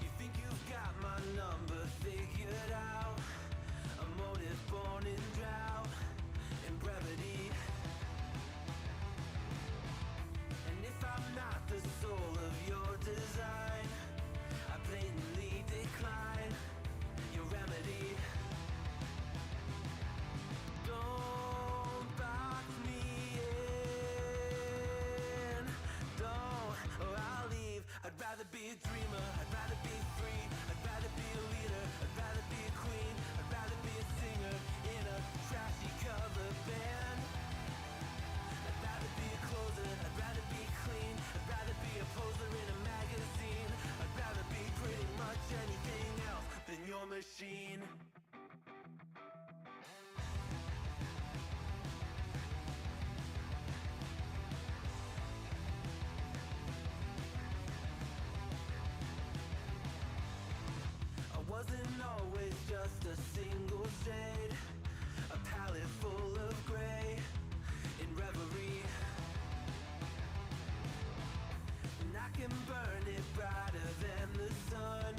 You think you've got my number figured out? A motive born in drought and brevity. And if I'm not the soul of your design, I blatantly decline your remedy. Don't box me in, don't, or I'll leave. I'd rather be a dreamer, I'd rather be free, I'd rather be a leader, I'd rather be a queen, I'd rather be a singer in a trashy cover band. I'd rather be a closer, I'd rather be clean, I'd rather be a poser in a magazine, I'd rather be pretty much anything else than your machine. Wasn't always just a single shade, a palette full of gray in reverie. And I can burn it brighter than the sun.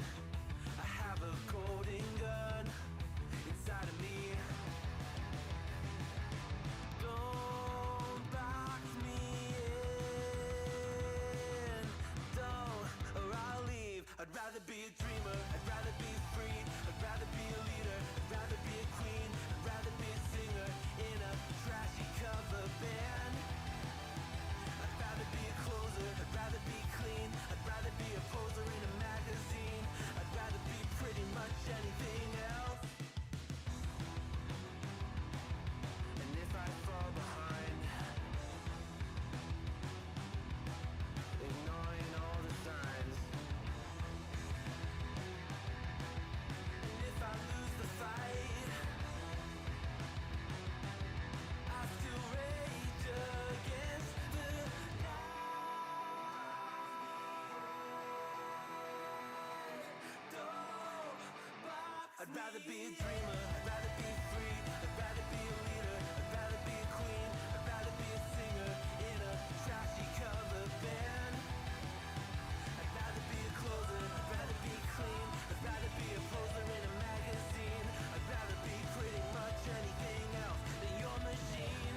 I have a golden gun inside of me. Don't box me in, don't, or I'll leave. I'd rather be a dreamer, I'd rather be free, I'd rather be a leader, I'd rather be a queen, I'd rather be a singer in a trashy cover band. I'd rather be a closer, I'd rather be clean, I'd rather be a poser in a magazine, I'd rather be pretty much anything else. And if I fall behind, ignoring all the signs, if I lose the fight, I still rage against the night. Don't box I'd rather be a dreamer, I'd rather be free, I'd rather be a leader, I'd rather be a queen, I'd rather be a singer in a trashy cover band. I'd rather be a closer, I'd rather be clean, I'd rather be a poser in a magazine, I'd rather be pretty much anything else than your machine.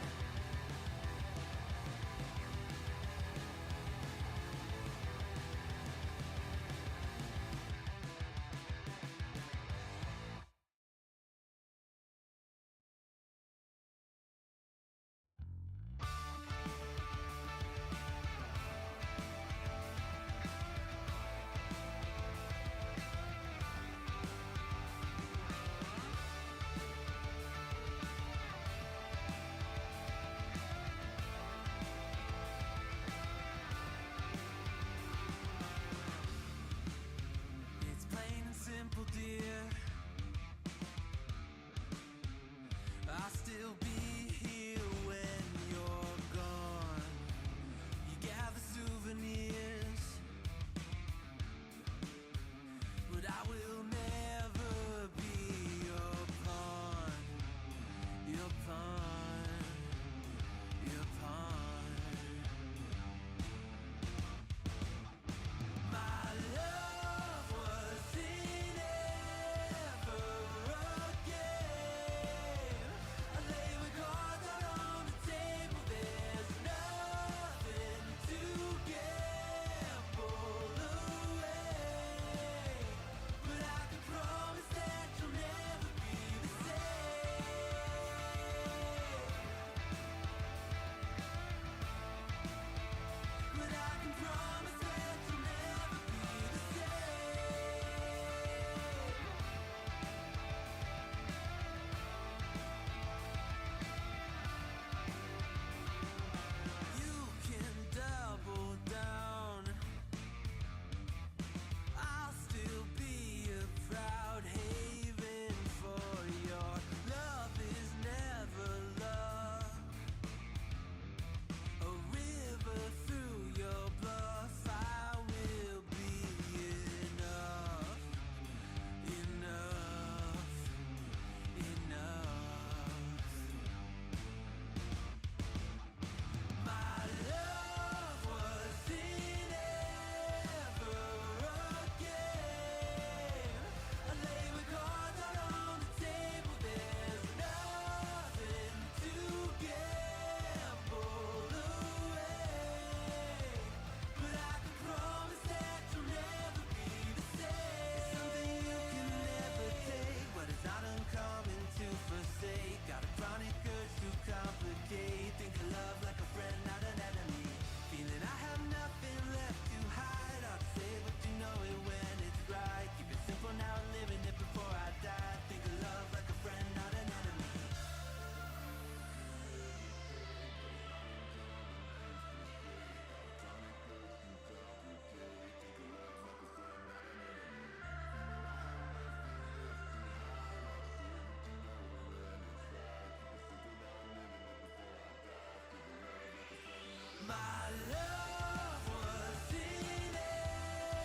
My love wasn't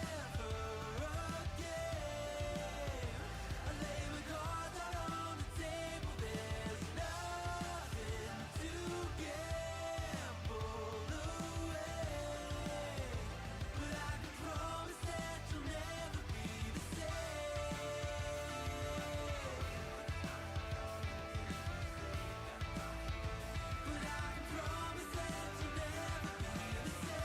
ever a game. I lay my cards out on the table. There's nothing to gamble away. But I can promise that you'll never be the same. But I can promise that you'll never be the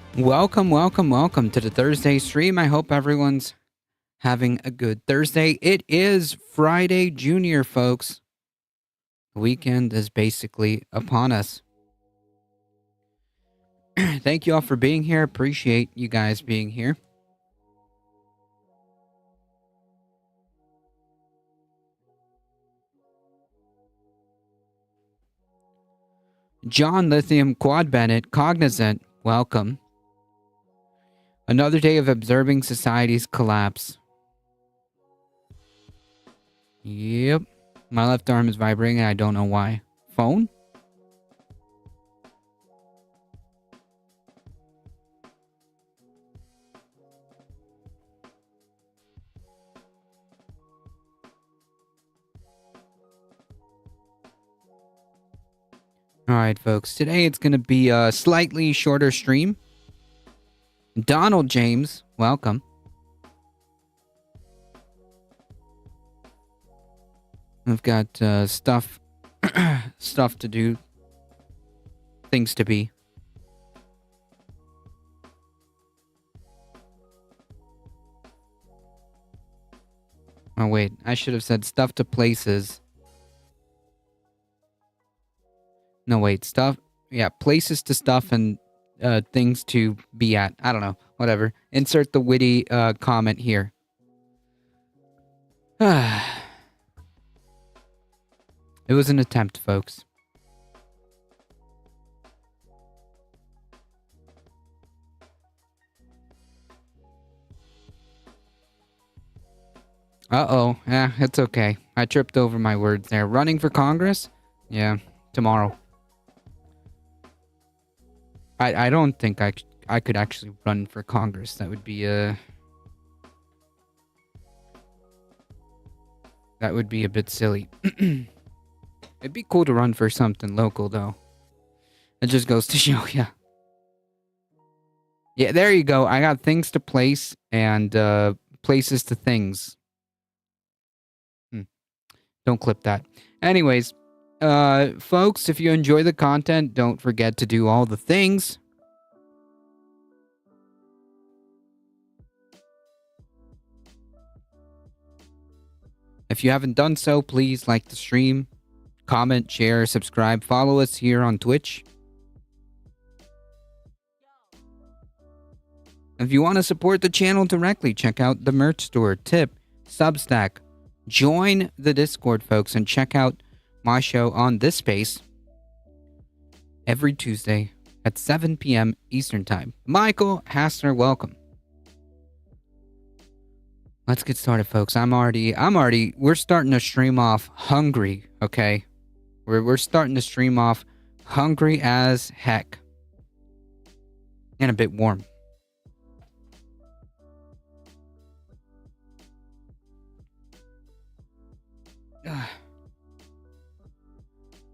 same. Welcome, welcome, welcome to the Thursday stream. I hope everyone's having a good Thursday. It is Friday Junior, folks. The weekend is basically upon us. Thank you all for being here. Appreciate you guys being here. John Lithium Quad Bennett, Cognizant, welcome. Another day of observing society's collapse. Yep. My left arm is vibrating and I don't know why. Phone? Alright, folks. Today it's going to be a slightly shorter stream. Donald James, welcome. I've got stuff to do, things to be. Oh wait, I should have said stuff to places. No wait, stuff. Yeah, places to stuff and things to be at. I don't know. Whatever. Insert the witty comment here. It was an attempt, folks. Uh-oh. Yeah, it's okay. I tripped over my words there. Running for Congress? Yeah, tomorrow. I don't think I could actually run for Congress. That would be that would be a bit silly. It'd be cool to run for something local, though. It just goes to show ya. Yeah, there you go. I got things to place and places to things. Don't clip that. Anyways, folks, if you enjoy the content, don't forget to do all the things. If you haven't done so, please like the stream, comment, share, subscribe, follow us here on Twitch. If you want to support the channel directly, check out the merch store, Tip, Substack. Join the Discord, folks, and check out my show on this space every Tuesday at 7 p.m. Eastern Time. Michael Hassner, welcome. Let's get started, folks. We're starting to stream off hungry, okay? We're starting to stream off hungry as heck. And a bit warm.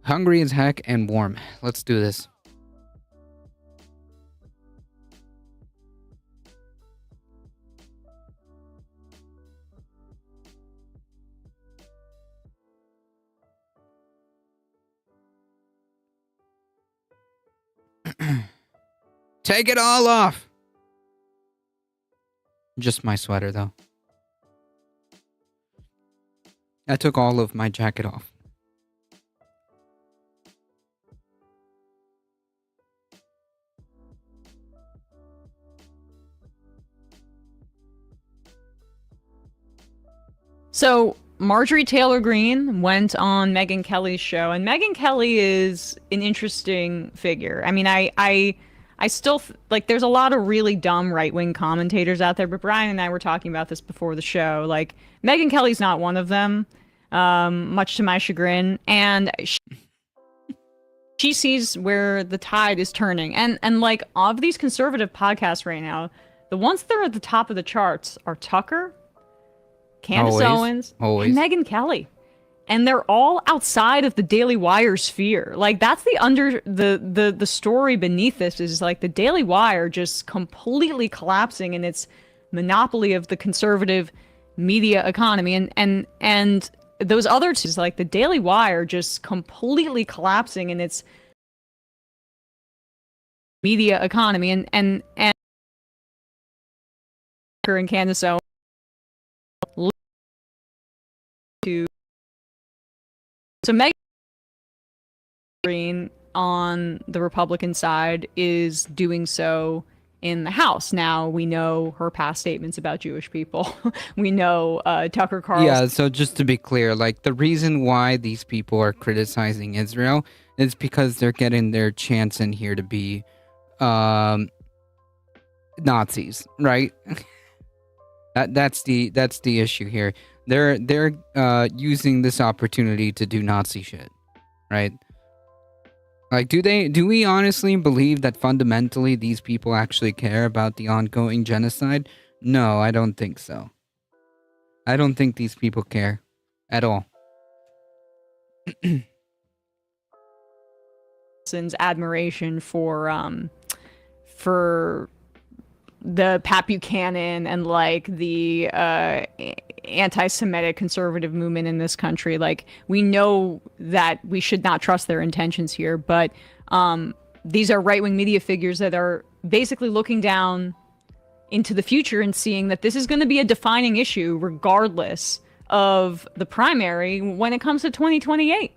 Hungry as heck and warm. Let's do this. Take it all off. Just my sweater, though. I took all of my jacket off. So Marjorie Taylor Greene went on Megyn Kelly's show, and Megyn Kelly is an interesting figure. I mean, I still like. There's a lot of really dumb right-wing commentators out there, but Brian and I were talking about this before the show. Like, Megyn Kelly's not one of them, much to my chagrin, and she sees where the tide is turning. And like, of these conservative podcasts right now, the ones that are at the top of the charts are Tucker, Candace Owens, and Megyn Kelly. And they're all outside of the Daily Wire sphere. Like, that's the story beneath this, is like the Daily Wire just completely collapsing in its monopoly of the conservative media economy. And those other two, like the Daily Wire just completely collapsing in its media economy. And Candace Owens to so Megyn Greene on the Republican side is doing so in the House. Now, we know her past statements about Jewish people. We know Tucker Carlson. Yeah, so just to be clear, like, the reason why these people are criticizing Israel is because they're getting their chance in here to be Nazis, right? That's the issue here. They're using this opportunity to do Nazi shit, right? Like, do we honestly believe that fundamentally these people actually care about the ongoing genocide? No, I don't think so. I don't think these people care at all. Admiration for the Pat Buchanan and like the anti-Semitic conservative movement in this country. Like, we know that we should not trust their intentions here, but these are right-wing media figures that are basically looking down into the future and seeing that this is going to be a defining issue regardless of the primary when it comes to 2028.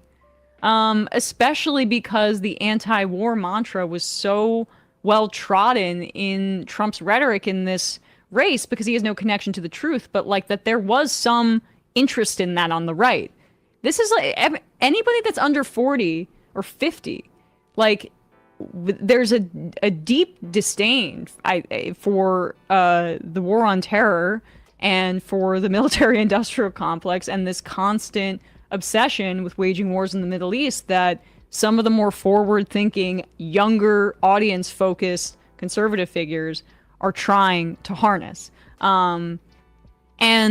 Especially because the anti-war mantra was so well trodden in Trump's rhetoric in this race, because he has no connection to the truth, but like that there was some interest in that on the right. This is like anybody that's under 40 or 50, like there's a deep disdain for the war on terror and for the military industrial complex and this constant obsession with waging wars in the Middle East that some of the more forward-thinking, younger, audience-focused conservative figures are trying to harness. And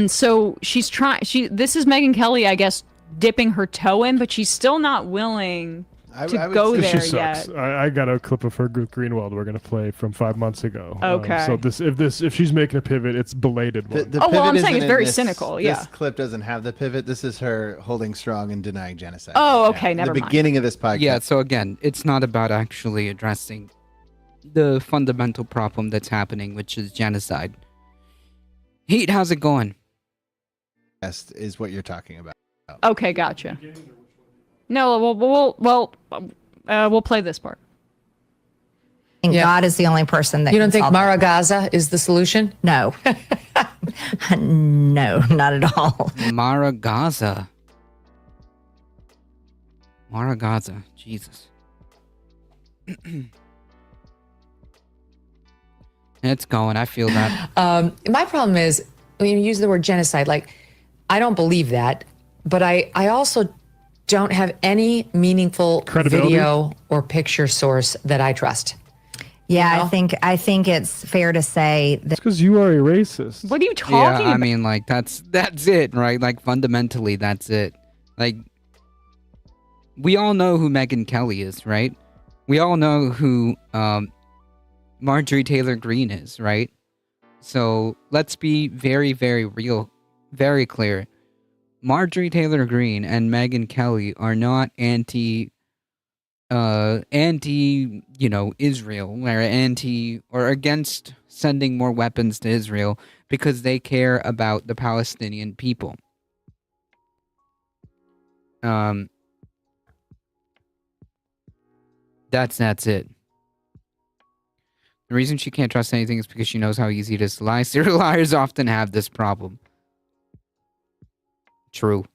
so she's trying. This is Megyn Kelly, I guess, dipping her toe in, but she's still not willing to go there yet. I got a clip of her with Greenwald we're going to play from 5 months ago. Okay. So if she's making a pivot, it's belated one. I'm saying it's very cynical. Yeah. This clip doesn't have the pivot. This is her holding strong and denying genocide. Oh, okay. Never mind. The beginning of this podcast. Yeah, so again, it's not about actually addressing the fundamental problem that's happening, which is genocide. Heat, how's it going? Is what you're talking about. Okay, gotcha. No, we'll play this part. And God is the only person that you don't think Mara Gaza is the solution? No. No, not at all. Mara Gaza. Mara Gaza. Jesus. It's going. I feel that. My problem is when you use the word genocide, like, I don't believe that, but I also don't have any meaningful video or picture source that I trust. Yeah, You know? I think it's fair to say that It's because you are a racist. What are you Yeah, talking I about? mean, like that's it, right? Like fundamentally, that's it. Like we all know who Megyn Kelly is, right? We all know who Marjorie Taylor Greene is, right? So let's be very, very real, very clear. Marjorie Taylor Greene and Megyn Kelly are not anti, Israel, or against sending more weapons to Israel because they care about the Palestinian people. That's it. The reason she can't trust anything is because she knows how easy it is to lie. Serial liars often have this problem. True.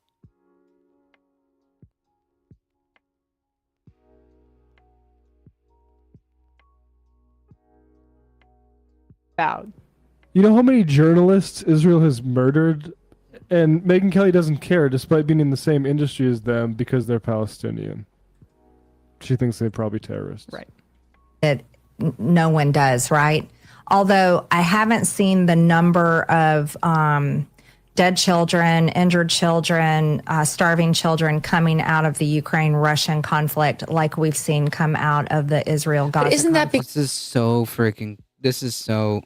You know how many journalists Israel has murdered? And Megyn Kelly doesn't care despite being in the same industry as them because they're Palestinian. She thinks they're probably terrorists. Right. no one does, right? Although I haven't seen the number of dead children, injured children, starving children coming out of the Ukraine-Russian conflict like we've seen come out of the Israel-Gaza But isn't that conflict. This is so freaking. This is so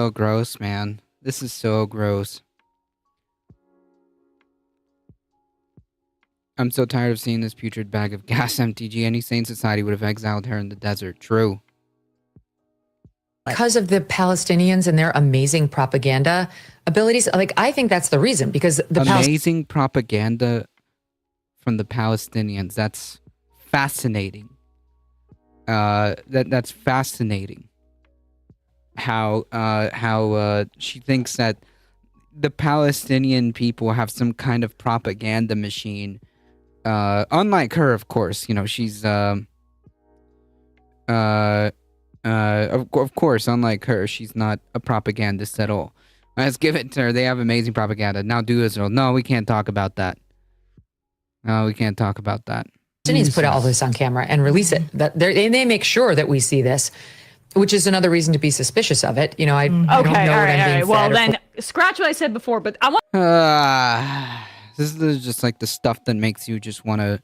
gross, man. This is so gross. I'm so tired of seeing this putrid bag of gas. MTG. Any sane society would have exiled her in the desert. True. because of the Palestinians and their amazing propaganda abilities? Like, I think that's the reason, because the Amazing propaganda from the Palestinians. That's fascinating. That's fascinating. How she thinks that the Palestinian people have some kind of propaganda machine. Unlike her, of course, you know, she's of course, unlike her, she's not a propagandist at all. Let's give it to her. They have amazing propaganda. Now do Israel. No, we can't talk about that. No, we can't talk about that. Palestinians put all this on camera and release it. That they make sure that we see this, which is another reason to be suspicious of it. You know, I don't know Okay, what all I'm right, all being right. Well, fed or then scratch what I said before, but I want This is just like the stuff that makes you just want to.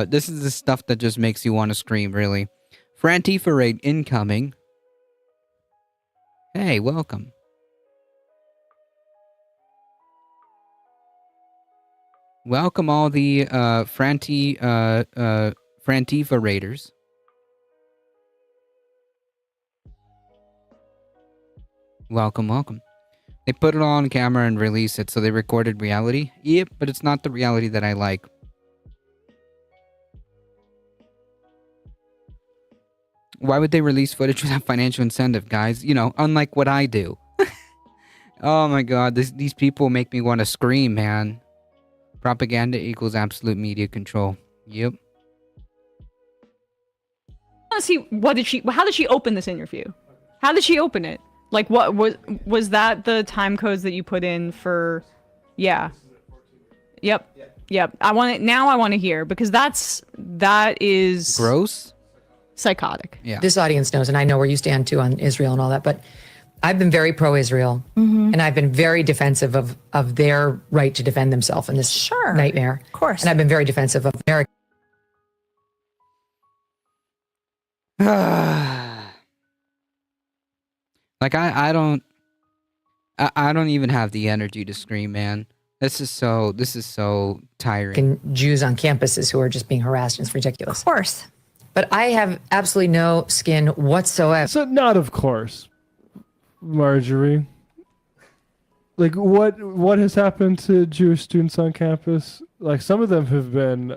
This is the stuff that just makes you want to scream, really. For Antifa raid incoming. Hey, welcome. Welcome all the Frantifa raiders. Welcome, welcome. They put it all on camera and release it, so they recorded reality. Yep, but it's not the reality that I like. Why would they release footage without financial incentive, guys? You know, unlike what I do. Oh my god, these people make me want to scream, man. Propaganda equals absolute media control. Yep. to see how did she open this interview? How did she open it? Like, what was that the time codes that you put in for? Yeah. Yep. I want to hear, because that is Gross? psychotic. Yeah. This audience knows, and I know where you stand too on Israel and all that, but I've been very pro-Israel, and I've been very defensive of their right to defend themselves in this nightmare. Of course. And I've been very defensive of America. Like I don't even have the energy to scream, man. This is so tiring. And Jews on campuses who are just being harassed. It's ridiculous. Of course. But I have absolutely no skin whatsoever. So not of course, Marjorie. Like what has happened to Jewish students on campus? Like some of them have been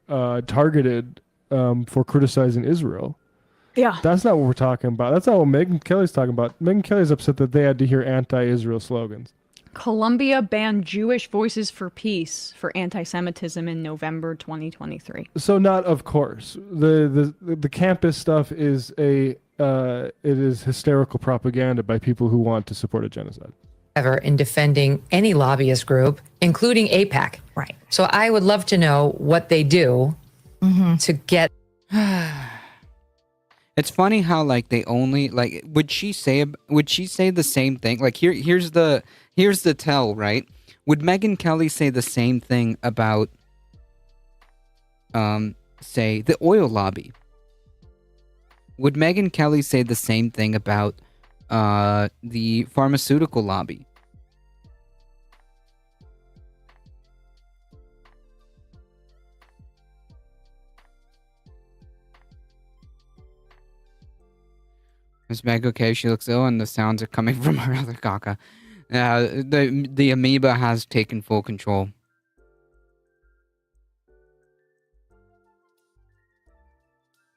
targeted for criticizing Israel. Yeah. That's not what we're talking about. That's not what Megyn Kelly's talking about. Megyn Kelly's upset that they had to hear anti-Israel slogans. Colombia banned Jewish Voices for Peace for anti-Semitism in November 2023. So not of course. The campus stuff is it is hysterical propaganda by people who want to support a genocide. Ever in defending any lobbyist group, including AIPAC. Right. So I would love to know what they do to get. It's funny how like they only like would she say the same thing? Like here's the tell, right? Would Megyn Kelly say the same thing about say the oil lobby? Would Megyn Kelly say the same thing about the pharmaceutical lobby? Miss Meg, okay, she looks ill and the sounds are coming from her other caca. The amoeba has taken full control.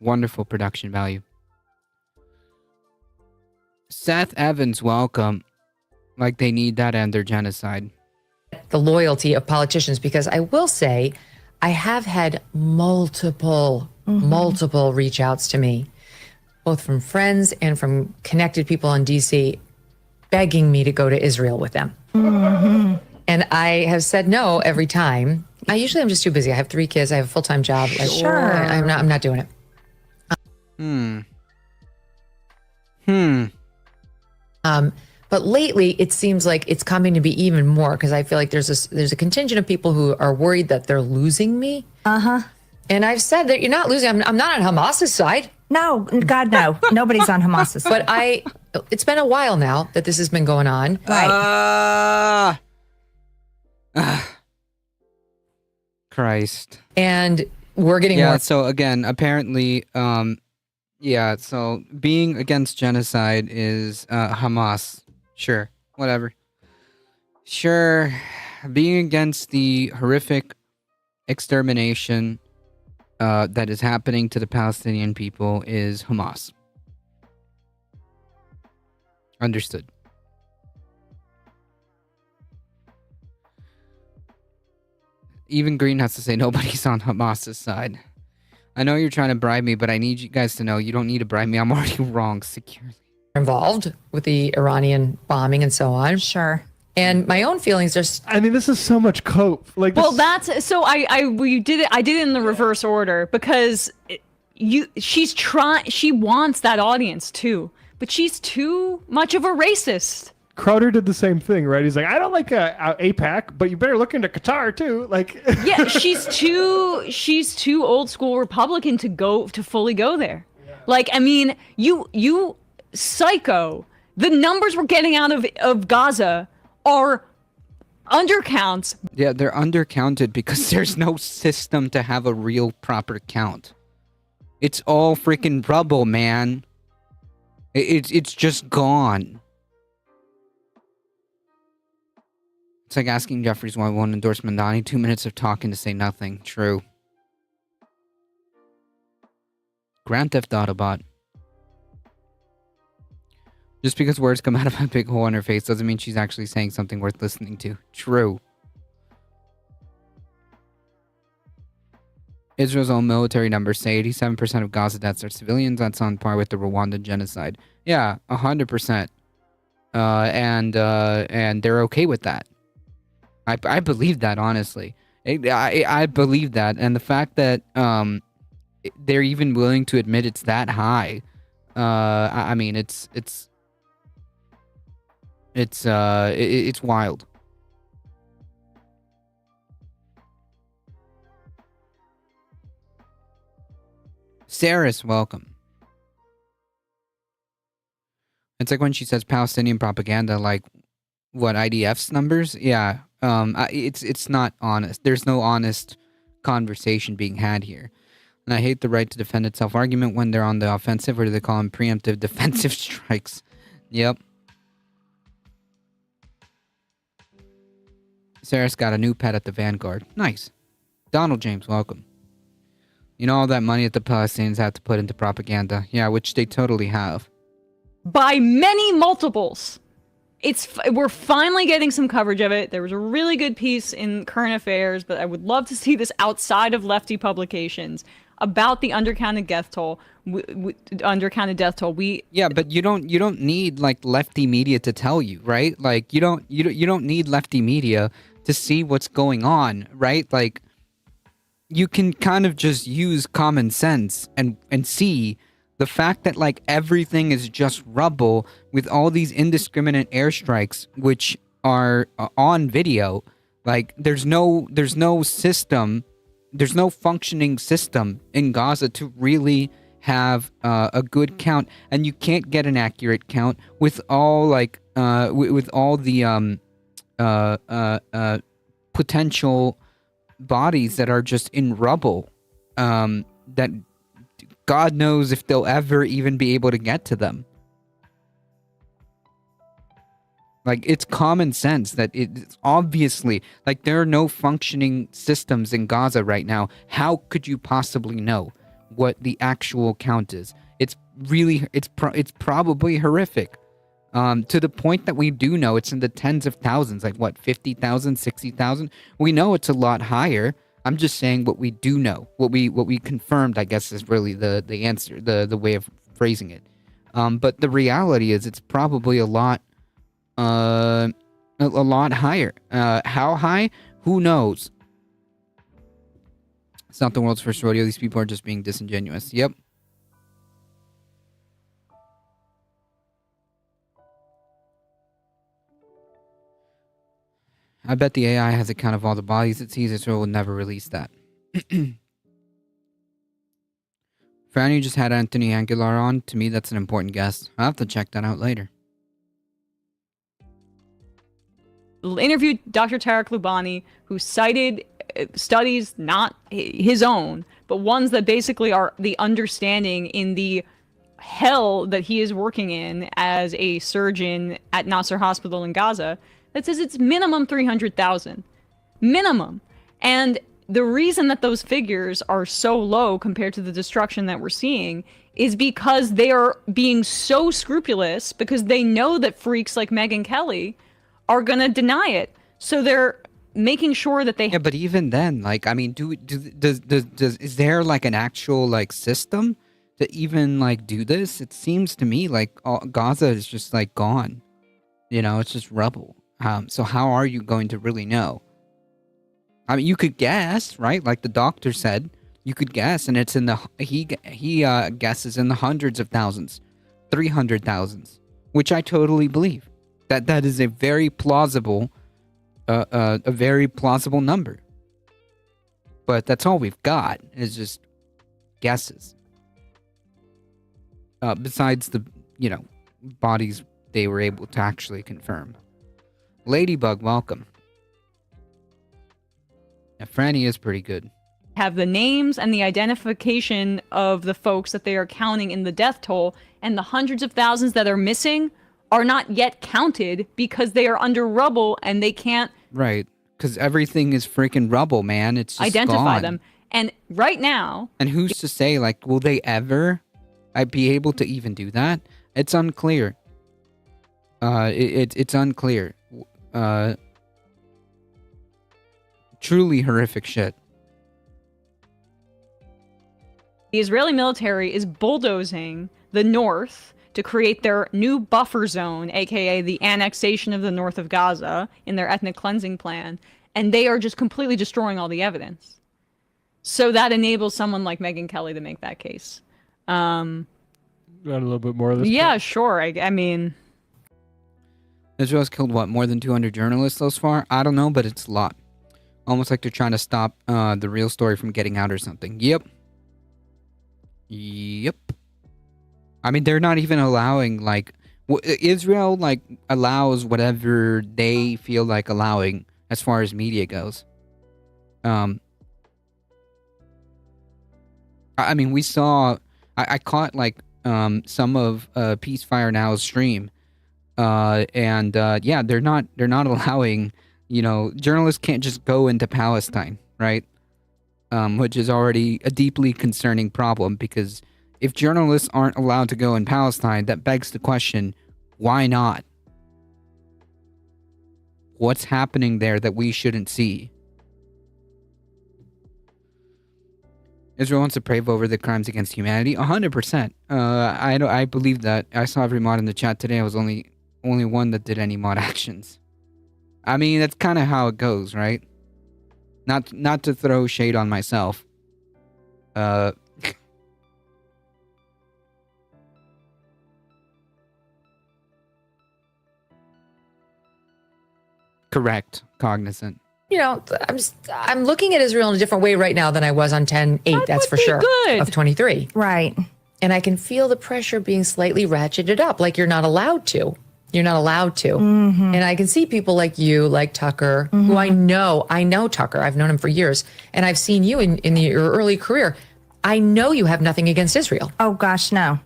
Wonderful production value. Seth Evans, welcome. Like they need that and their genocide. The loyalty of politicians, because I will say I have had multiple reach outs to me, both from friends and from connected people in DC, begging me to go to Israel with them. And I have said no every time. I'm just too busy. I have 3 kids. I have a full-time job. Like, Sure. I'm not doing it. But lately, it seems like it's coming to be even more because I feel like there's a contingent of people who are worried that they're losing me. And I've said that you're not losing. I'm not on Hamas's side. No, God, no. Nobody's on Hamas's side. But it's been a while now that this has been going on. Right. Christ. And we're getting Yeah, more. so again, apparently, so being against genocide is Hamas. Sure, whatever. Sure, being against the horrific extermination that is happening to the Palestinian people is Hamas. Understood. Even Green has to say nobody's on Hamas's side. I know you're trying to bribe me, but I need you guys to know you don't need to bribe me. I'm already wrong securely. Involved with the Iranian bombing and so on. Sure. And my own feelings are I mean, this is so much cope. Like, Well, this, that's so. We did it. I did it in the reverse order because she wants that audience too, but she's too much of a racist. Crowder did the same thing, right? He's like, I don't like APAC, but you better look into Qatar too. Like, Yeah, she's too old school Republican to fully go there. Like, I mean, you psycho. The numbers we're getting out of Gaza are undercounts. Yeah, they're undercounted because there's no system to have a real proper count. It's all freaking rubble, man. It's just gone. It's like asking Jeffries why he won't endorse Mandani. 2 minutes of talking to say nothing. True. Grand Theft Autobot. Just because words come out of a big hole in her face doesn't mean she's actually saying something worth listening to. True. Israel's own military numbers say 87% of Gaza deaths are civilians. That's on par with the Rwandan genocide. Yeah, 100%. And they're okay with that. I believe that, honestly. I believe that, and the fact that they're even willing to admit it's that high. I mean, it's wild. Saris, welcome. It's like when she says Palestinian propaganda, like what, IDF's numbers? Yeah. It's not honest. There's no honest conversation being had here. And I hate the right to defend itself argument when they're on the offensive, or do they call them preemptive defensive strikes? Yep. Sarah's got a new pet at the Vanguard. Nice. Donald James, welcome. You know all that money that the Palestinians have to put into propaganda? Yeah, which they totally have. By many multiples. We're finally getting some coverage of it. There was a really good piece in Current Affairs, but I would love to see this outside of lefty publications about the undercounted death toll. Yeah, but you don't need like lefty media to tell you, right? Like you don't need lefty media to see what's going on, right? Like, you can kind of just use common sense and see The fact that like everything is just rubble with all these indiscriminate airstrikes, which are on video, like there's no system, there's no functioning system in Gaza to really have a good count, and you can't get an accurate count with all like with all the potential bodies that are just in rubble, that God knows if they'll ever even be able to get to them. Like, it's common sense that it's obviously, like, there are no functioning systems in Gaza right now. How could you possibly know what the actual count is? It's really, it's probably horrific. To the point that we do know it's in the tens of thousands, like what, 50,000, 60,000? We know it's a lot higher. I'm just saying what we do know, what we confirmed, I guess, is really the answer, the way of phrasing it. But the reality is it's probably a lot higher. How high? Who knows? It's not the world's first rodeo. These people are just being disingenuous. Yep. I bet the AI has a count of all the bodies it sees. Israel will never release that. Franny just had Anthony Aguilar on. To me, that's an important guest. I'll have to check that out later. Interviewed Dr. Tarek Lubani, who cited studies not his own, but ones that basically are the understanding in the hell that he is working in as a surgeon at Nasser Hospital in Gaza, that says it's minimum 300,000. Minimum. And the reason that those figures are so low compared to the destruction that we're seeing is because they are being so scrupulous, because they know that freaks like Megyn Kelly are going to deny it. So they're making sure that they... Yeah, but even then, like, I mean, is there like an actual like system to even like do this? It seems to me like Gaza is just like gone. You know, it's just rubble. So how are you going to really know? I mean, you could guess, right? Like the doctor said, you could guess, and it's in the he guesses in the hundreds of thousands, 300,000s, which I totally believe. That is a very plausible, number. But that's all we've got is just guesses. Besides the bodies they were able to actually confirm. Ladybug, welcome. Yeah, Franny is pretty good. Have the names and the identification of the folks that they are counting in the death toll, and the hundreds of thousands that are missing are not yet counted because they are under rubble and they can't... Right, because everything is freaking rubble, man. It's just identify gone. them. And right now... And who's to say, like, will they ever be able to even do that? It's unclear. It's unclear. Truly horrific shit. The Israeli military is bulldozing the north to create their new buffer zone, aka the annexation of the north of Gaza, in their ethnic cleansing plan, and they are just completely destroying all the evidence. So that enables someone like Megyn Kelly to make that case. Got a little bit more of this. Yeah, sure. I mean... Israel's killed, what, more than 200 journalists thus far? I don't know, but it's a lot. Almost like they're trying to stop the real story from getting out or something. Yep. I mean, they're not even allowing, like... Israel, like, allows whatever they feel like allowing as far as media goes. I mean, we saw... I caught, like, some of Peacefire Now's stream. Yeah, they're not allowing... journalists can't just go into Palestine, right? Which is already a deeply concerning problem, because if journalists aren't allowed to go in Palestine, that begs the question, why not? What's happening there that we shouldn't see? Israel wants to pave over the crimes against humanity. 100%. I believe that. I saw every mod in the chat today. I was only one that did any mod actions. I mean, that's kind of how it goes, right? Not to throw shade on myself. Correct. Cognizant. You know, I'm looking at Israel in a different way right now than I was on 10/8. That's would for be sure. good. Of 23. Right. And I can feel the pressure being slightly ratcheted up, like you're not allowed to. You're not allowed to. Mm-hmm. And I can see people like you, like Tucker, who I know Tucker. I've known him for years. And I've seen you in your early career. I know you have nothing against Israel. Oh gosh, no.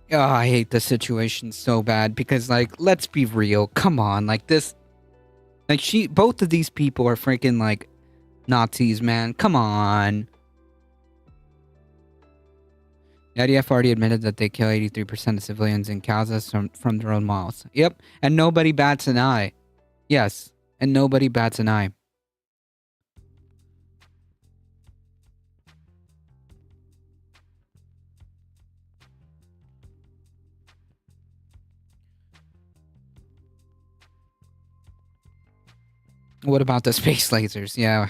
Oh, I hate the situation so bad because, like, let's be real. Come on, like this, like both of these people are freaking like Nazis, man. Come on. The IDF already admitted that they kill 83% of civilians in Gaza from their own mouths. Yep, and nobody bats an eye. Yes, and nobody bats an eye. What about the space lasers? Yeah.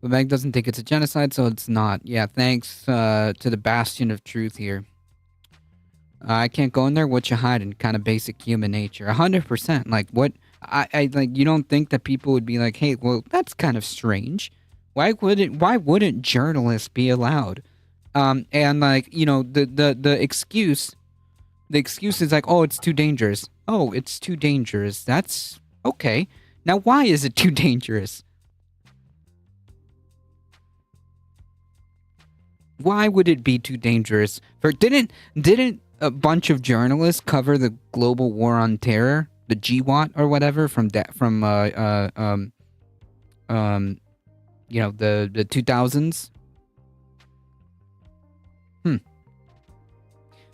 But Meg doesn't think it's a genocide, so it's not. Yeah, thanks to the bastion of truth here. I can't go in there. What you hiding? Kind of basic human nature. 100%. Like, what? I like. You don't think that people would be like, hey, well, that's kind of strange. Why wouldn't journalists be allowed? And like, you know, the excuse is like, oh, it's too dangerous. Oh, it's too dangerous. That's okay. Now, why is it too dangerous? Why would it be too dangerous? Didn't a bunch of journalists cover the global war on terror, the GWAT or whatever, from you know, the 2000s?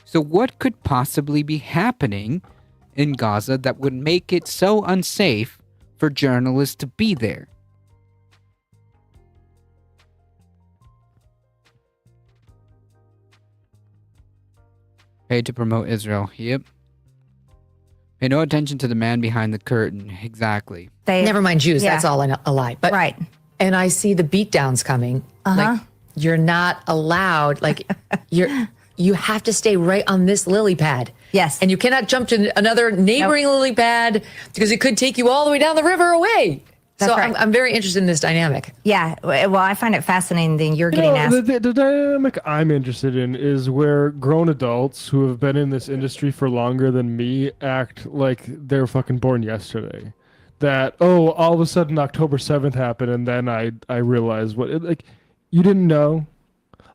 So what could possibly be happening in Gaza that would make it so unsafe for journalists to be there? Paid to promote Israel. Yep. Pay no attention to the man behind the curtain. Exactly. Never mind Jews. Yeah. That's all a lie. But Right. and I see the beatdowns coming. Like you're not allowed. Like you have to stay right on this lily pad. Yes. And you cannot jump to another neighboring lily pad because it could take you all the way down the river away. That's so right. I'm very interested in this dynamic. Yeah. Well, I find it fascinating that you're You getting know, asked. the dynamic I'm interested in is where grown adults who have been in this industry for longer than me act like they're fucking born yesterday. That, oh, all of a sudden October 7th happened and then I realized like, you didn't know?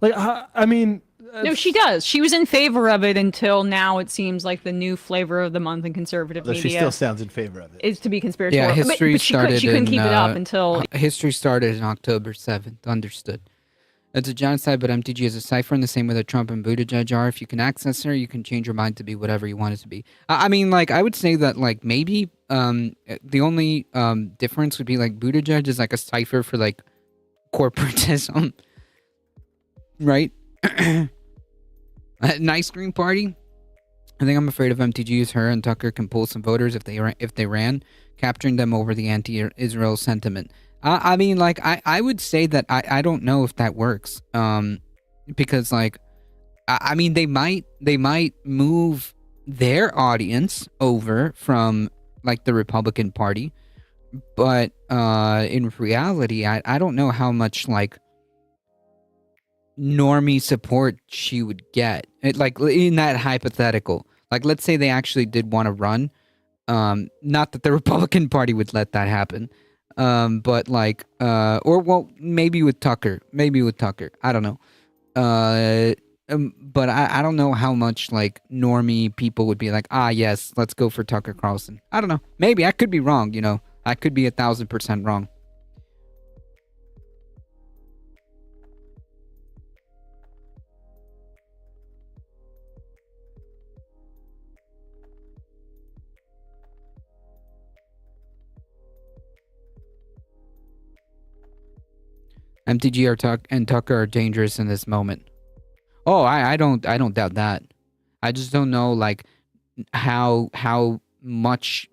Like, I mean... No, she does. She was in favor of it until now. It seems like the new flavor of the month in conservative Though she media still sounds in favor of it. is to be conspiratorial. Yeah, history but started she couldn't in, keep it up until history started in October 7th. Understood. It's a genocide, but MTG is a cipher in the same way that Trump and Buttigieg are. If you can access her, you can change your mind to be whatever you want it to be. I mean, like, I would say that, like, maybe the only difference would be, like, Buttigieg is, like, a cipher for, like, corporatism. Right? An ice cream party? I think I'm afraid of MTG as her and Tucker can pull some voters if they ran, capturing them over the anti-Israel sentiment. I mean, like, I would say that I don't know if that works. Because, like, I mean, they might move their audience over from, like, the Republican Party, but in reality, I don't know how much, like, normie support she would get. Like, in that hypothetical, like, let's say they actually did want to run. Not that the Republican Party would let that happen. But like, or well, maybe with Tucker. I don't know. But I don't know how much, like, normie people would be like, yes, let's go for Tucker Carlson. I don't know. Maybe I could be wrong. You know, I could be 1,000% wrong. MTG and Tucker are dangerous in this moment. Oh, I don't doubt that. I just don't know, like, how much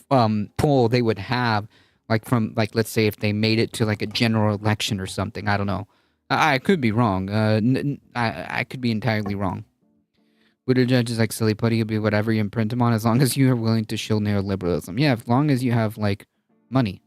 pull they would have, like, from, like, let's say if they made it to, like, a general election or something. I don't know. I could be wrong. I could be entirely wrong. Buttigieg is like silly putty. He'll be whatever you imprint him on, as long as you are willing to shield neoliberalism. Yeah, as long as you have like money.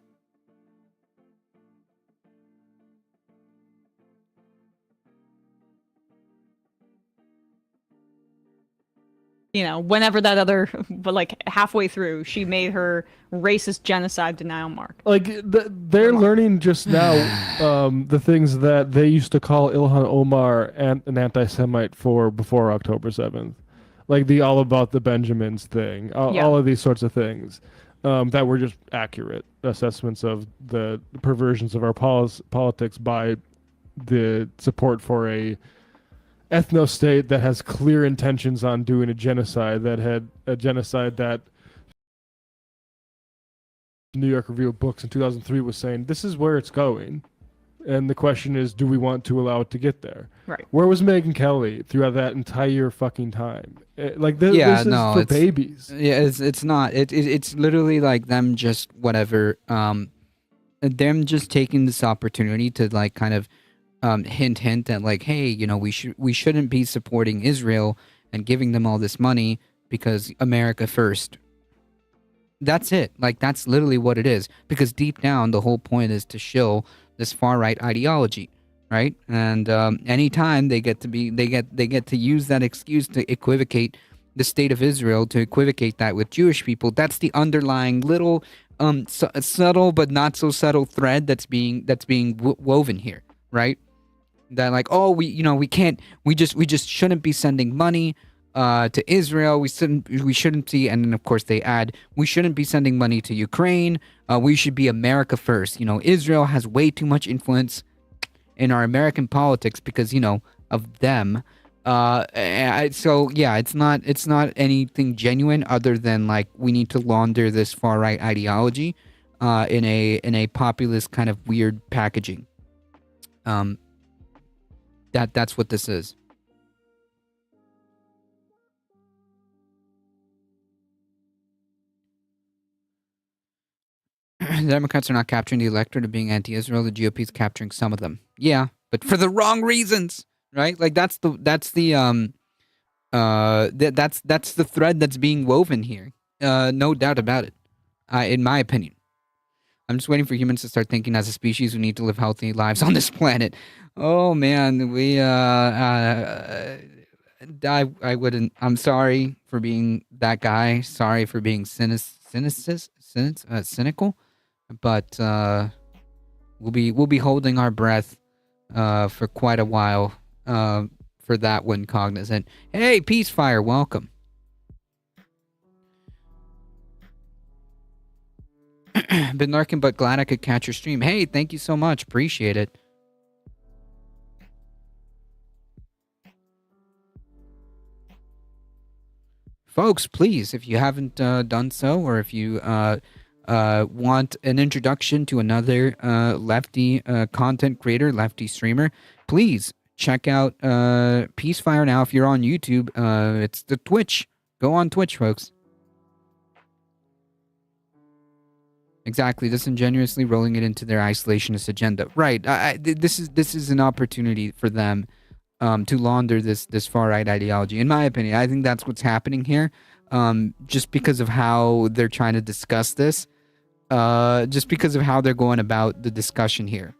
Whenever that other, but like halfway through, she made her racist genocide denial mark. Like they're learning just now the things that they used to call Ilhan Omar an anti-Semite for before October 7th, like the all about the Benjamins thing, all of these sorts of things that were just accurate assessments of the perversions of our politics by the support for a ethno-state that has clear intentions on doing a genocide that New York Review of Books in 2003 was saying this is where it's going, and the question is, do we want to allow it to get there? Right. Where was Megyn Kelly throughout that entire fucking time? Like this is for it's, babies. Yeah, it's not. It's literally like them just whatever. Them just taking this opportunity to like kind of hint at like, hey, we shouldn't be supporting Israel and giving them all this money because America first. That's it. Like, that's literally what it is. Because deep down, the whole point is to shill this far right ideology, right? And anytime they get to use that excuse to equivocate the state of Israel, to equivocate that with Jewish people, that's the underlying little subtle but not so subtle thread that's being woven here, right? That like, oh, we just shouldn't be sending money to Israel. We shouldn't see, and then of course they add, we shouldn't be sending money to Ukraine. We should be America first. Israel has way too much influence in our American politics because of them. So yeah, it's not anything genuine other than like we need to launder this far right ideology in a populist kind of weird packaging. That's what this is. The Democrats are not capturing the electorate of being anti-Israel. The GOP is capturing some of them. Yeah, but for the wrong reasons, right? Like that's the thread that's being woven here. No doubt about it. In my opinion. I'm just waiting for humans to start thinking as a species we need to live healthy lives on this planet. Oh man, we I wouldn't. I'm sorry for being that guy. Sorry for being cynical. But we'll be holding our breath for quite a while for that one, cognizant. Hey, Peacefire, welcome. Been lurking, but glad I could catch your stream. Hey, thank you so much. Appreciate it. Folks, please, if you haven't done so, or if you want an introduction to another lefty content creator, lefty streamer, please check out Peacefire now. If you're on YouTube, it's the Twitch. Go on Twitch, folks. Exactly, disingenuously rolling it into their isolationist agenda. Right. This is an opportunity for them to launder this far right ideology. In my opinion, I think that's what's happening here. Just because of how they're trying to discuss this, just because of how they're going about the discussion here.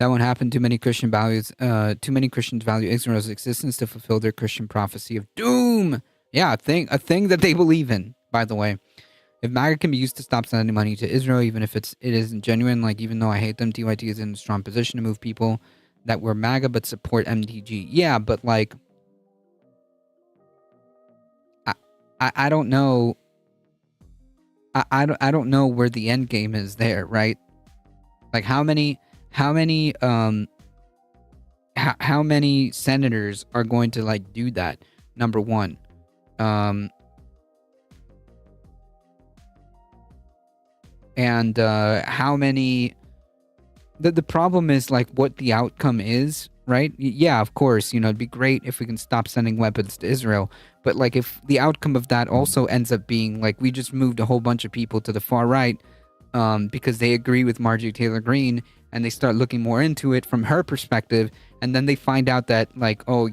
That won't happen. Too many Christians value Israel's existence to fulfill their Christian prophecy of doom. Yeah, a thing that they believe in, by the way. If MAGA can be used to stop sending money to Israel, even if it isn't genuine, like even though I hate them, TYT is in a strong position to move people that were MAGA but support MTG. Yeah, but like, I don't know. I don't know where the end game is there, right? Like how many senators are going to like do that? Number one. And how many the problem is like what the outcome is right? Yeah, of course, it'd be great if we can stop sending weapons to Israel. But like, if the outcome of that also ends up being like we just moved a whole bunch of people to the far right, because they agree with Marjorie Taylor Greene, and they start looking more into it from her perspective, and then they find out that like, oh,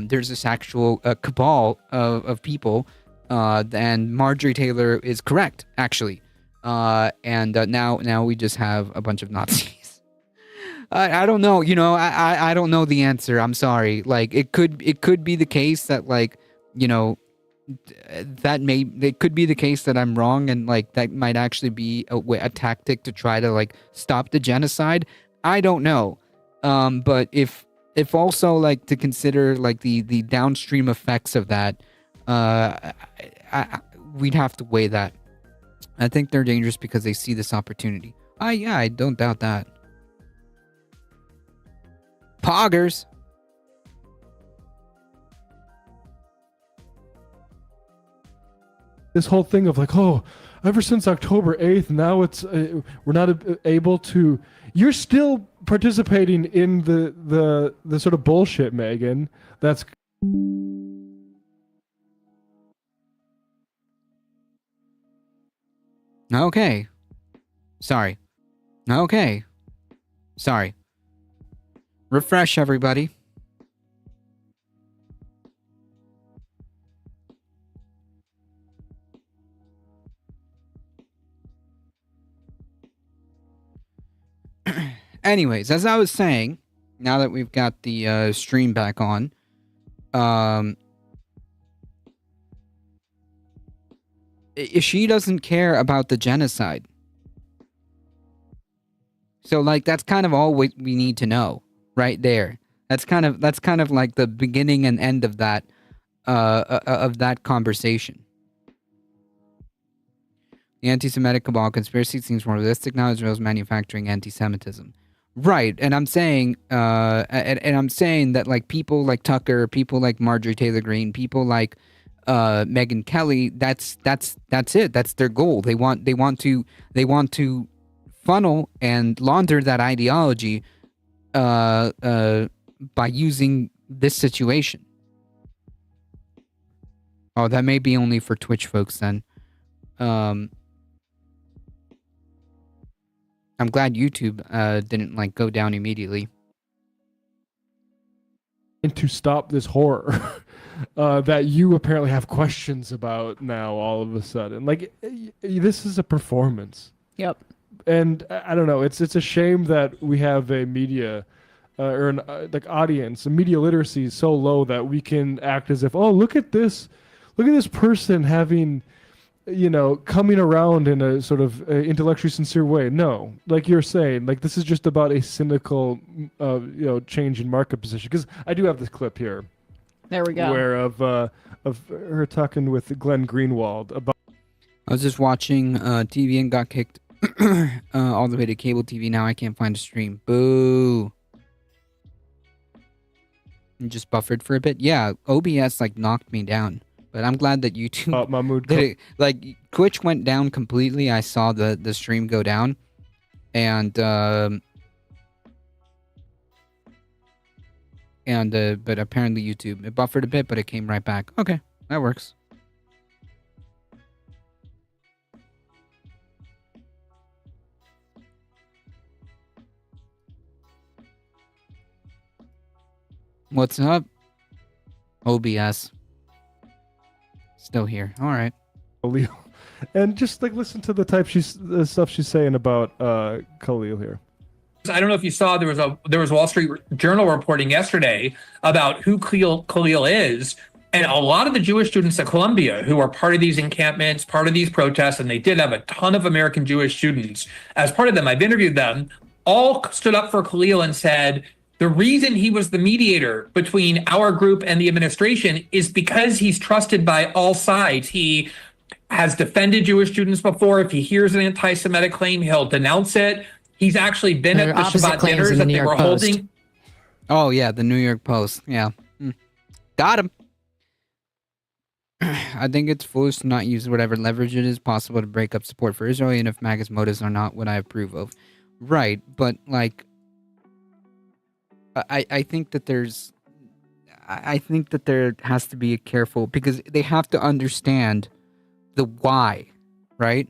there's this actual cabal of people, and Marjorie Taylor is correct actually, and now we just have a bunch of Nazis. I don't know, I don't know the answer. I'm sorry. Like it could be the case that like, it could be the case that I'm wrong, and like that might actually be a tactic to try to like stop the genocide. I don't know. But if also like to consider like the downstream effects of that, we'd have to weigh that. I think they're dangerous because they see this opportunity. Yeah, I don't doubt that. Poggers. This whole thing of like, oh, ever since October 8th, now it's we're not able to. You're still participating in the sort of bullshit, Megan. That's Okay. Sorry. Okay. Sorry. Refresh, everybody. Anyways, as I was saying, now that we've got the stream back on, she doesn't care about the genocide. So like that's kind of all we need to know right there. That's kind of like the beginning and end of that conversation. The anti-Semitic cabal conspiracy seems more realistic now. Israel's manufacturing anti-Semitism. Right, and I'm saying, and I'm saying that like people like Tucker, people like Marjorie Taylor Greene, people like Megyn Kelly, that's it. That's their goal. They want to funnel and launder that ideology by using this situation. Oh, that may be only for Twitch folks then. I'm glad YouTube didn't like go down immediately. to stop this horror that you apparently have questions about now all of a sudden. Like, this is a performance. Yep. And I don't know. It's a shame that we have a media or an like audience. Media literacy is so low that we can act as if, oh, look at this person having, coming around in a sort of intellectually sincere way. No, like you're saying, like this is just about a cynical, change in market position. Because I do have this clip here. There we go. Where of her talking with Glenn Greenwald about. I was just watching TV and got kicked all the way to cable TV. Now I can't find a stream. Boo. And just buffered for a bit. Yeah, OBS like knocked me down. But I'm glad that YouTube Mahmoud did it. Like Twitch went down completely. I saw the stream go down, and but apparently YouTube it buffered a bit, but it came right back. Okay, that works. What's up? OBS. Still here. All right. And just like listen to the stuff she's saying about Khalil here. I don't know if you saw there was Wall Street Journal reporting yesterday about who Khalil is, and a lot of the Jewish students at Columbia who are part of these encampments, part of these protests, and they did have a ton of American Jewish students as part of them. I've interviewed them. All stood up for Khalil and said the reason he was the mediator between our group and the administration is because he's trusted by all sides. He has defended Jewish students before. If he hears an anti-Semitic claim, he'll denounce it. He's actually been at the Shabbat dinners that they were holding. Oh, yeah, the New York Post. Yeah. Got him. I think it's foolish to not use whatever leverage it is possible to break up support for Israel, even if MAGA's motives are not what I approve of. Right, but like, I think that I think that there has to be a careful, because they have to understand the why, right?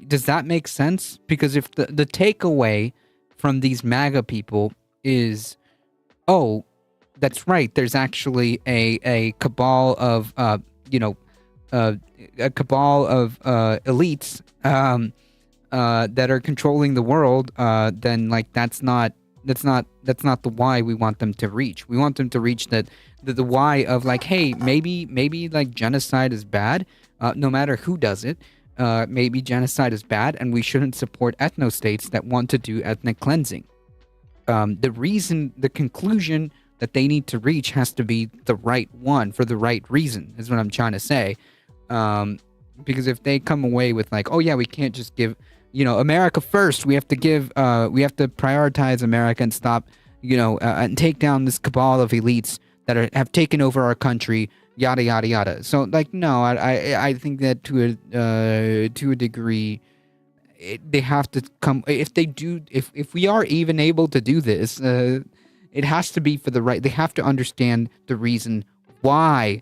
Does that make sense? Because if the takeaway from these MAGA people is, oh, that's right, there's actually a cabal of a cabal of elites that are controlling the world, then like that's not the why we want them to reach. We want them to reach the why of like, hey, maybe like genocide is bad, no matter who does it. Maybe genocide is bad, and we shouldn't support ethno-states that want to do ethnic cleansing. The conclusion that they need to reach has to be the right one for the right reason, is what I'm trying to say. Because if they come away with like, oh yeah, we can't just give, America first. We have to prioritize America and stop, and take down this cabal of elites that have taken over our country, yada yada yada. So like, no, I think that to a degree, they have to come. If they do, if we are even able to do this, it has to be for the right. They have to understand the reason why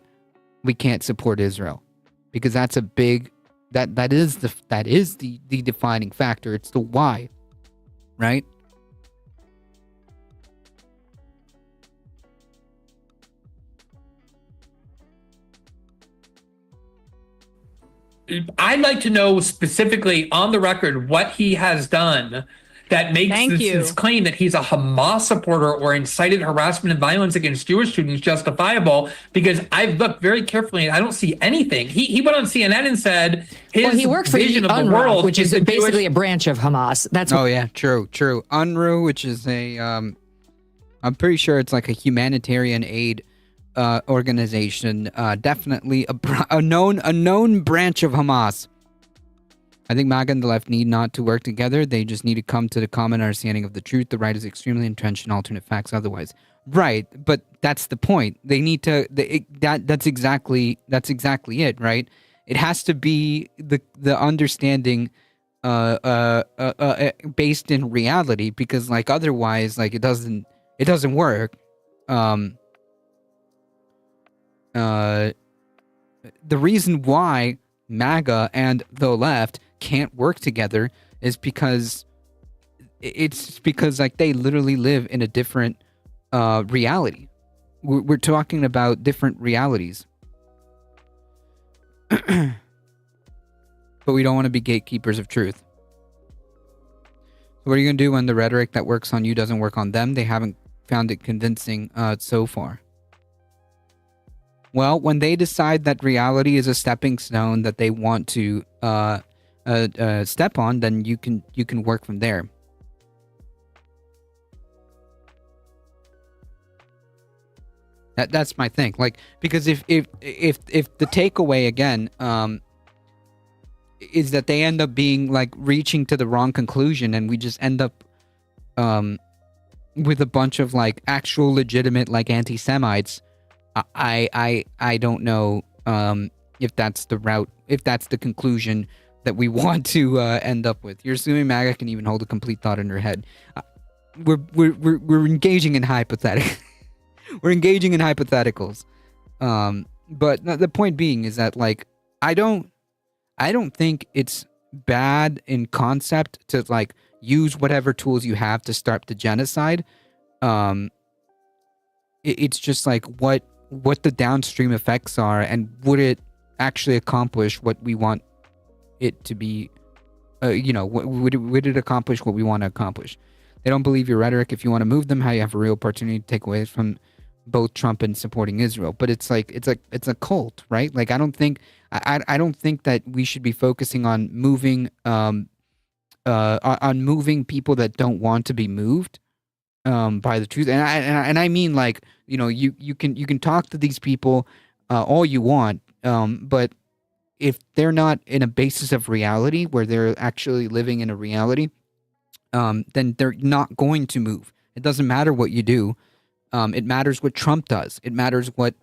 we can't support Israel, because that's a big. That is the defining factor. It's the why, right? I'd like to know specifically on the record what he has done that makes this claim that he's a Hamas supporter or incited harassment and violence against Jewish students justifiable, because I've looked very carefully and I don't see anything. He went on CNN and said his works for vision the of the UNRWA, world, which is basically a branch of Hamas. That's oh yeah, true. UNRWA, which is I'm pretty sure it's like a humanitarian aid organization, definitely a known branch of Hamas. I think MAGA and the left need not to work together. They just need to come to the common understanding of the truth. The right is extremely entrenched in alternate facts otherwise. Right, but that's the point. They need to. That's exactly it. Right. It has to be the understanding, based in reality, because like otherwise, like it doesn't work. The reason why MAGA and the left can't work together is because like they literally live in a different reality. We're talking about different realities. But we don't want to be gatekeepers of truth. What are you going to do when the rhetoric that works on you doesn't work on them? They haven't found it convincing so far. Well, when they decide that reality is a stepping stone that they want to step on, then you can work from there. That's my thing. Like, because if the takeaway again is that they end up being like reaching to the wrong conclusion, and we just end up with a bunch of like actual legitimate like anti-Semites. I don't know if that's the route, if that's the conclusion that we want to end up with. You're assuming MAGA can even hold a complete thought in her head. We're engaging in hypothetical. We're engaging in hypotheticals. But the point being is that like I don't think it's bad in concept to like use whatever tools you have to start the genocide. It's just like what the downstream effects are, and would it actually accomplish what we want it to be? Would it accomplish what we want to accomplish? They don't believe your rhetoric. If you want to move them, how you have a real opportunity to take away from both Trump and supporting Israel. But it's a cult, right? Like I don't think that we should be focusing on moving people that don't want to be moved by the truth. And I mean, like, you can talk to these people all you want, but if they're not in a basis of reality where they're actually living in a reality, then they're not going to move. It doesn't matter what you do. It matters what Trump does. It matters what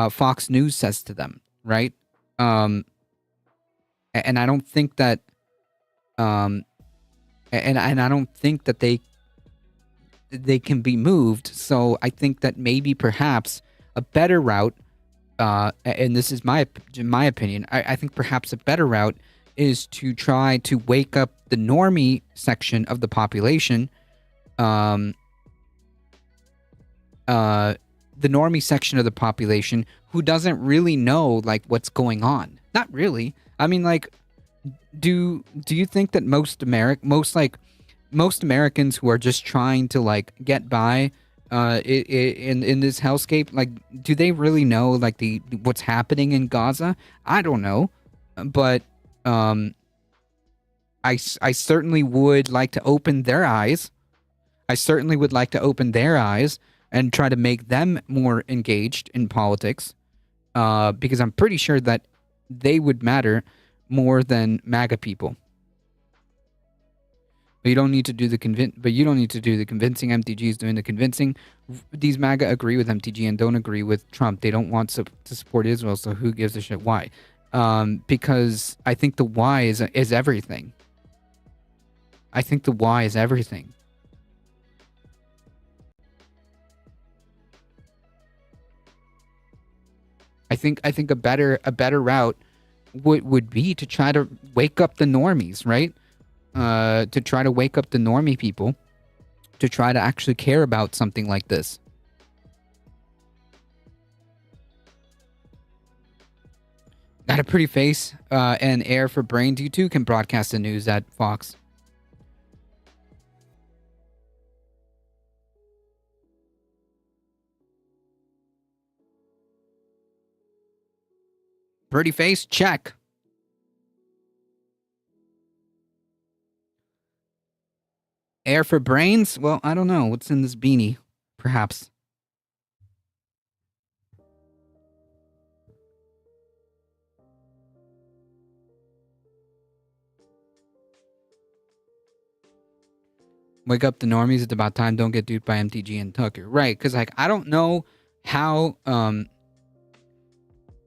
Fox News says to them, right? And I don't think that, and I don't think that they they can be moved. So I think that maybe perhaps a better route, and this is my opinion, I think perhaps a better route is to try to wake up the normie section of the population, the normie section of the population who doesn't really know like what's going on. Not really. I mean, like, do you think that most Americans who are just trying to like get by in this hellscape, like, do they really know like the what's happening in Gaza? I don't know, but I certainly would like to open their eyes. I certainly would like to open their eyes and try to make them more engaged in politics, because I'm pretty sure that they would matter more than MAGA people. But you don't need to do the convincing. MTG is doing the convincing. These MAGA agree with MTG and don't agree with Trump. They don't want to support Israel, so who gives a shit? Why? Because I think the why is everything. I think the why is everything. I think a better route would be to try to wake up the normies, right? To try to wake up the normie people, to try to actually care about something like this. Got a pretty face and air for brains. You too can broadcast the news at Fox. Pretty face, check. Air for brains? Well, I don't know. What's in this beanie? Perhaps. Wake up the normies. It's about time. Don't get duped by MTG and Tucker. Right, because like I don't know how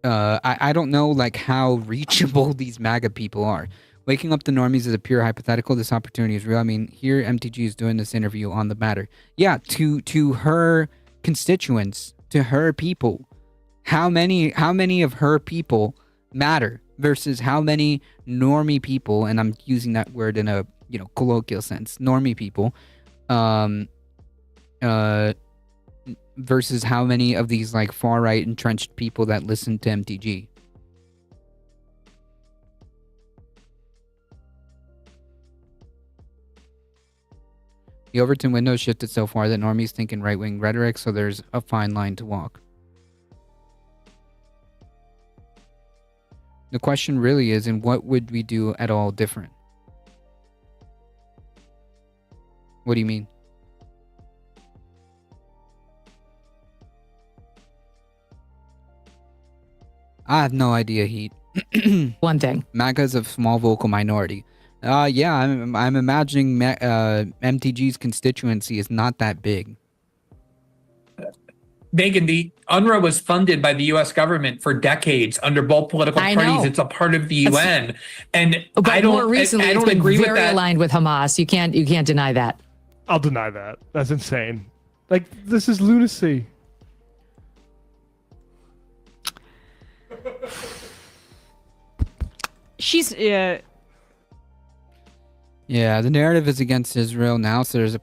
I don't know like how reachable these MAGA people are. Waking up the normies is a pure hypothetical. This opportunity is real. I mean, here MTG is doing this interview on the matter. Yeah, to her constituents, to her people. How many of her people matter versus how many normie people, and I'm using that word in a, you know, colloquial sense, normie people, versus how many of these like far right entrenched people that listen to MTG. The Overton window shifted so far that normies think in right-wing rhetoric, so there's a fine line to walk. The question really is, in what would we do at all different? What do you mean? I have no idea, Heat. One thing. MAGA is a small vocal minority. Yeah, I'm imagining MTG's constituency is not that big. Megan, the UNRWA was funded by the U.S. government for decades under both political I parties. know. It's a part of the UN, and But I don't. more recently, I it's don't been agree with very that. aligned with Hamas. You can't deny that. I'll deny that. That's insane. Like, this is lunacy. She's Yeah, the narrative is against Israel now, so there's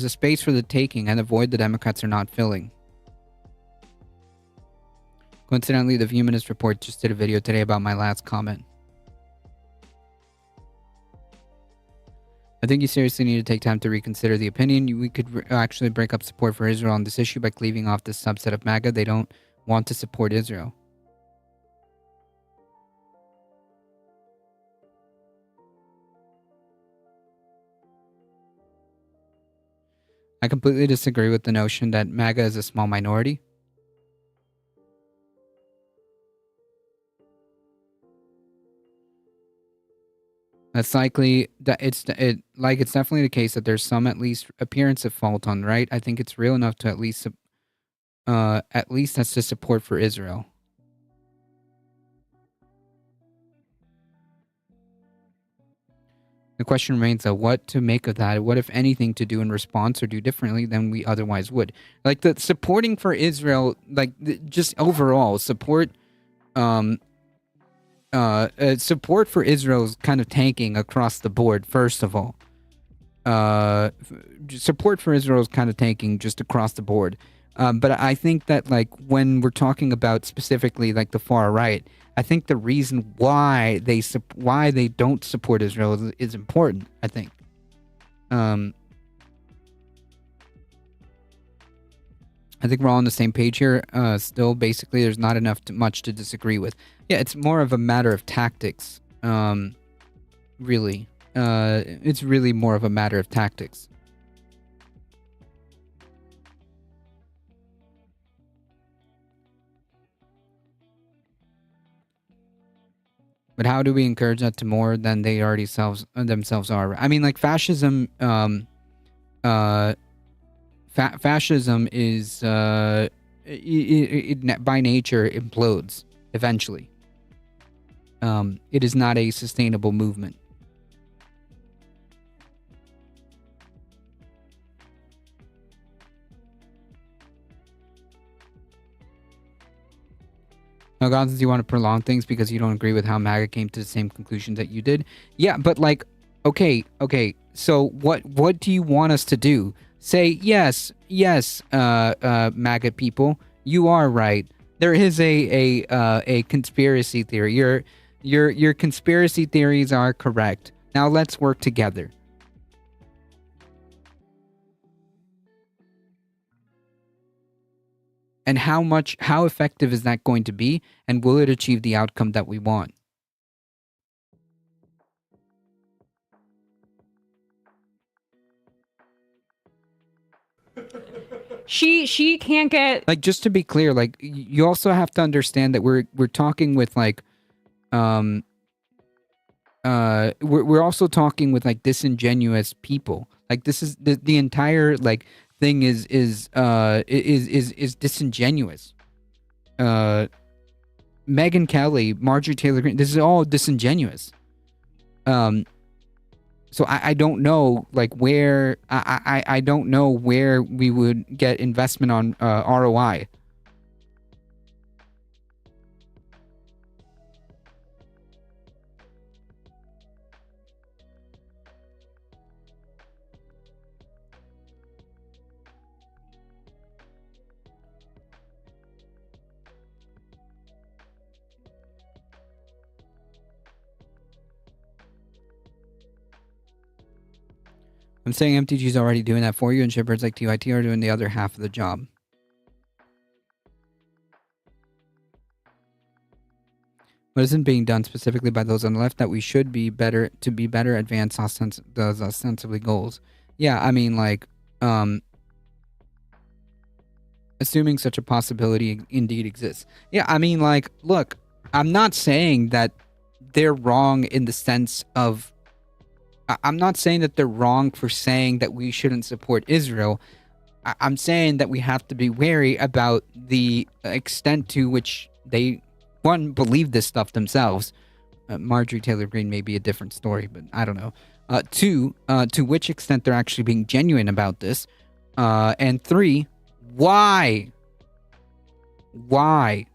a space for the taking and a void the Democrats are not filling. Coincidentally, the Humanist Report just did a video today about my last comment. I think you seriously need to take time to reconsider the opinion. We could actually break up support for Israel on this issue by cleaving off this subset of MAGA. They don't want to support Israel. I completely disagree with the notion that MAGA is a small minority. That's likely that it's definitely the case that there's some at least appearance of fault on the right. I think it's real enough to at least that's the support for Israel. The question remains, though, what to make of that? What, if anything, to do in response or do differently than we otherwise would? Like the supporting for Israel, like just overall support, support for Israel is kind of tanking across the board. First of all, support for Israel is kind of tanking just across the board. But I think that like when we're talking about specifically like the far right, I think the reason why they don't support Israel is important. I think. I think we're all on the same page here. Still, basically, there's not much to disagree with. Yeah, it's more of a matter of tactics. Really, it's really more of a matter of tactics. But how do we encourage that to more than they already themselves are? I mean, like fascism. Fascism is it by nature implodes eventually. It is not a sustainable movement. Now, Gonzalez, you want to prolong things because you don't agree with how MAGA came to the same conclusion that you did? Yeah, but like, okay. So what do you want us to do? Say yes, MAGA people, you are right. There is a conspiracy theory. Your conspiracy theories are correct. Now let's work together. And how effective is that going to be? And will it achieve the outcome that we want? She can't get like, just to be clear, like you also have to understand that we're talking with like we're also talking with like disingenuous people. Like this is the entire like thing is disingenuous. Megyn Kelly, Marjorie Taylor Greene, this is all disingenuous. So I don't know like where I don't know where we would get investment on ROI. I'm saying MTG is already doing that for you, and shippers like TYT are doing the other half of the job. What isn't being done specifically by those on the left that we should be better advance those ostensibly goals? Yeah, I mean, like, assuming such a possibility indeed exists. Yeah, I mean, like, look, I'm not saying that they're wrong in the sense of I'm not saying that they're wrong for saying that we shouldn't support Israel. I'm saying that we have to be wary about the extent to which they, one, believe this stuff themselves. Marjorie Taylor Greene may be a different story, but I don't know. Two, to which extent they're actually being genuine about this. And three, why? Why?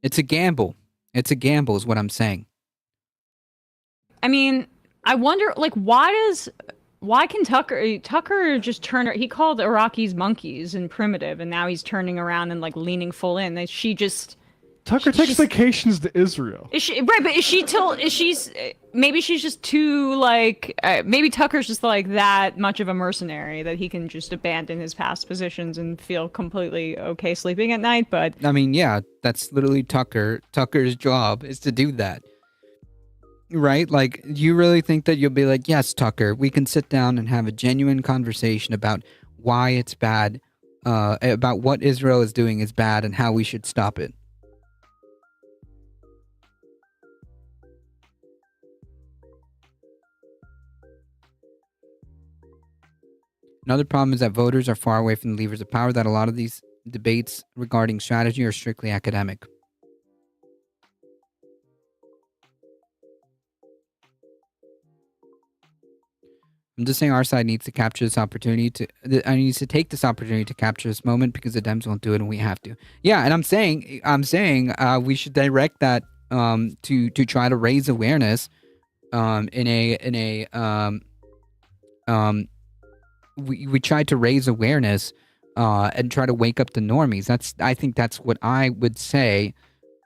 It's a gamble. It's a gamble is what I'm saying. I mean, I wonder, like, why can Tucker just turn, he called Iraqis monkeys and primitive, and now he's turning around and, like, leaning full in. She just... Tucker takes vacations to Israel. Is she, right, but maybe she's just too, like, maybe Tucker's just, like, that much of a mercenary that he can just abandon his past positions and feel completely okay sleeping at night, but... I mean, yeah, that's literally Tucker. Tucker's job is to do that. Right? Like, you really think that you'll be like, yes, Tucker, we can sit down and have a genuine conversation about why it's bad, about what Israel is doing is bad and how we should stop it. Another problem is that voters are far away from the levers of power, that a lot of these debates regarding strategy are strictly academic. I'm just saying our side needs to capture this opportunity needs to take this opportunity to capture this moment because the Dems won't do it and we have to. Yeah, and I'm saying we should direct that to try to raise awareness we tried to raise awareness and try to wake up the normies. I think that's what I would say.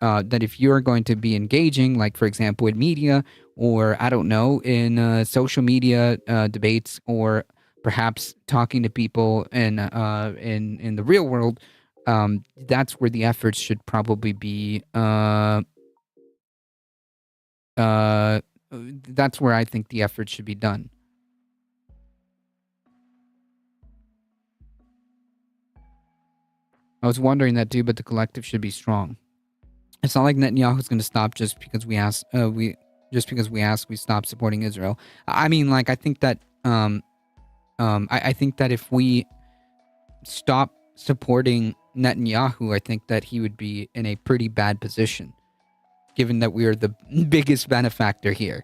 That if you're going to be engaging, like for example in media, or I don't know, in social media debates, or perhaps talking to people in the real world, that's where the efforts should probably be. That's where I think the efforts should be done. I was wondering that too, but the collective should be strong. It's not like Netanyahu's going to stop just because we ask. We stop supporting Israel. I mean, like I think that I think that if we stop supporting Netanyahu, I think that he would be in a pretty bad position, given that we are the biggest benefactor here.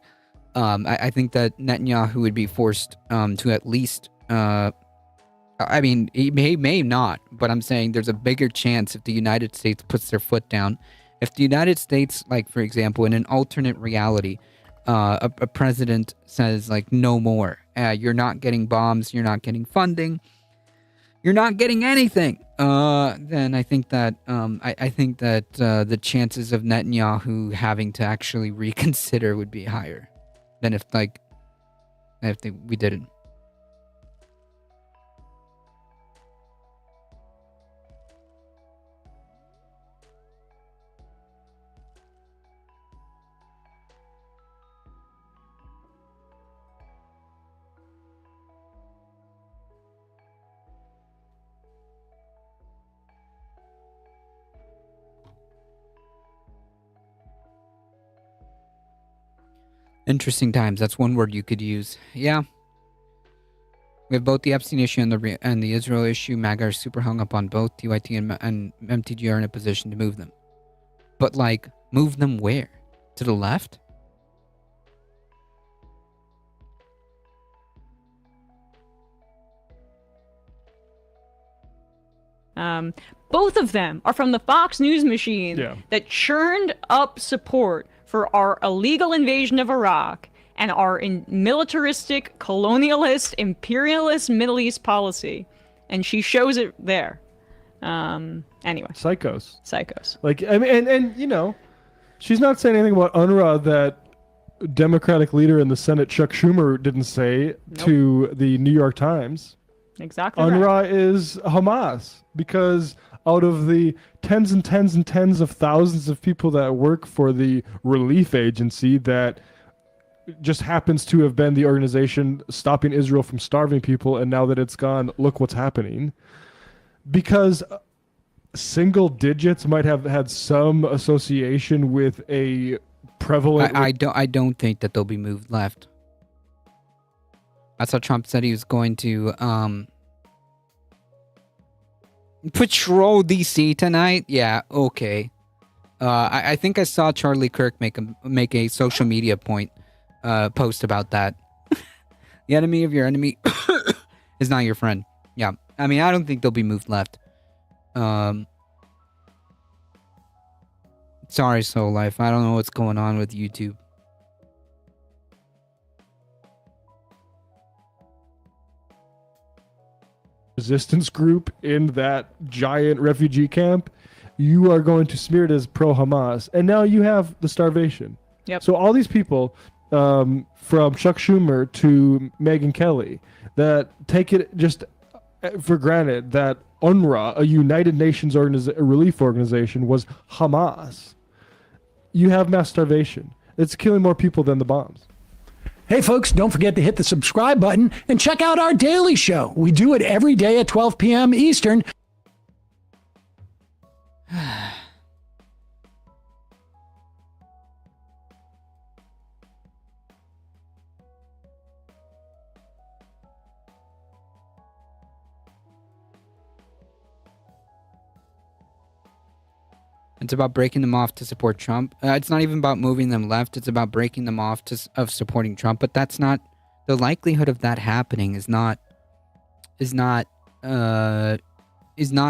I think that Netanyahu would be forced to at least. I mean, he may not, but I'm saying there's a bigger chance if the United States puts their foot down. If the United States, like, for example, in an alternate reality, a president says, like, no more. You're not getting bombs. You're not getting funding. You're not getting anything. Then I think that I think that the chances of Netanyahu having to actually reconsider would be higher than if we didn't. Interesting times. That's one word you could use. Yeah. We have both the Epstein issue and the Israel issue. MAGA are super hung up on both. TYT and MTG are in a position to move them. But, like, move them where? To the left? Both of them are from the Fox News machine that churned up support for our illegal invasion of Iraq and our militaristic, colonialist, imperialist Middle East policy. And she shows it there. Anyway. Psychos. Like, I mean, and you know, she's not saying anything about UNRWA that Democratic leader in the Senate, Chuck Schumer, didn't say to the New York Times. Exactly. UNRWA is Hamas, because out of the tens and tens and tens of thousands of people that work for the relief agency that just happens to have been the organization stopping Israel from starving people, and now that it's gone, look what's happening. Because single digits might have had some association with a prevalent... I don't think that they'll be moved left. That's how Trump said he was going to patrol DC tonight. Yeah, okay. I think I saw Charlie Kirk make a social media post about that. The enemy of your enemy is not your friend. Yeah, I mean, I don't think they'll be moved left. Sorry, Soul Life. I don't know what's going on with YouTube. Resistance group in that giant refugee camp, you are going to smear it as pro-Hamas, and now you have the starvation. Yep. So all these people, from Chuck Schumer to Megyn Kelly, that take it just for granted that UNRWA, a United Nations relief organization, was Hamas. You have mass starvation. It's killing more people than the bombs. Hey, folks, don't forget to hit the subscribe button and check out our daily show. We do it every day at 12 p.m. Eastern. It's about breaking them off to support Trump. It's not even about moving them left. It's about breaking them off of supporting Trump. But that's not the likelihood of that happening. Is not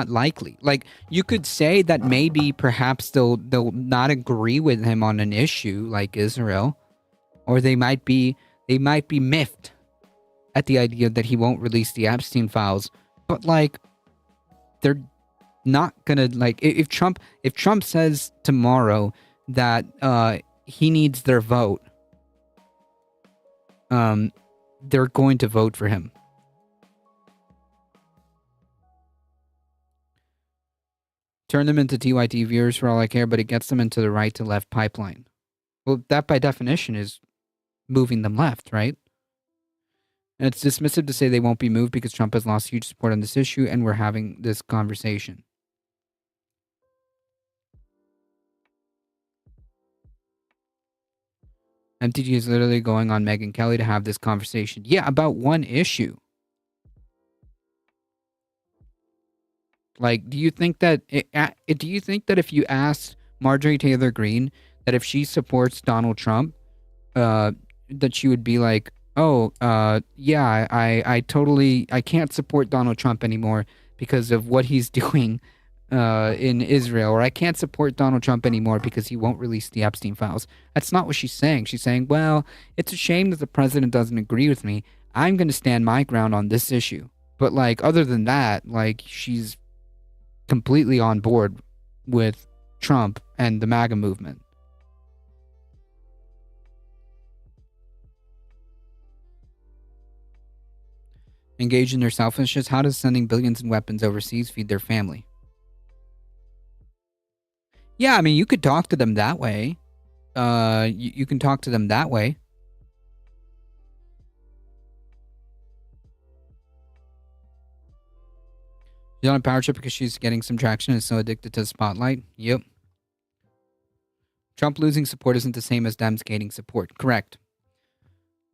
likely. Like, you could say that maybe perhaps they'll not agree with him on an issue like Israel, or they might be miffed at the idea that he won't release the Epstein files. But like, they're not gonna, like, if Trump says tomorrow that he needs their vote, they're going to vote for him. Turn them into TYT viewers for all I care, but it gets them into the right to left pipeline. Well, that by definition is moving them left, right? And it's dismissive to say they won't be moved because Trump has lost huge support on this issue and we're having this conversation. MTG is literally going on Megyn Kelly to have this conversation. Yeah, about one issue. Like, do you think that if you asked Marjorie Taylor Greene that if she supports Donald Trump, that she would be like, oh, yeah, I can't support Donald Trump anymore because of what he's doing in Israel, or I can't support Donald Trump anymore because he won't release the Epstein files. That's not what she's saying. She's saying, well, it's a shame that the president doesn't agree with me. I'm going to stand my ground on this issue. But like, other than that, like, she's completely on board with Trump and the MAGA movement. Engage in their selfishness. How does sending billions in weapons overseas feed their family? Yeah, I mean, you could talk to them that way. You can talk to them that way. She's on a power trip because she's getting some traction and is so addicted to the spotlight. Yep. Trump losing support isn't the same as Dems gaining support. Correct.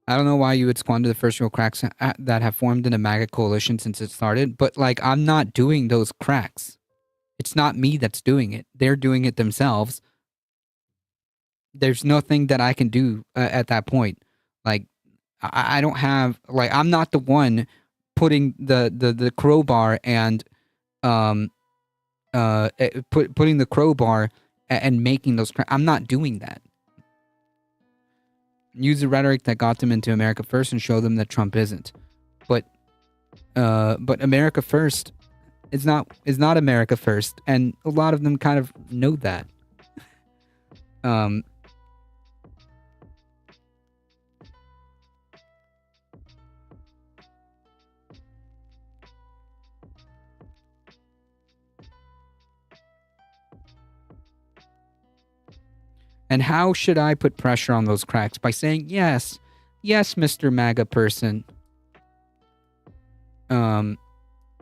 I don't know why you would squander the first real cracks that have formed in a MAGA coalition since it started, but like, I'm not doing those cracks. It's not me that's doing it. They're doing it themselves. There's nothing that I can do at that point. Like, I don't have, like, I'm not the one putting the crowbar and putting the crowbar and making those cracks. I'm not doing that. Use the rhetoric that got them into America First and show them that Trump isn't. But America First is not America First, and a lot of them kind of know that. And how should I put pressure on those cracks? By saying, yes, Mr. MAGA person.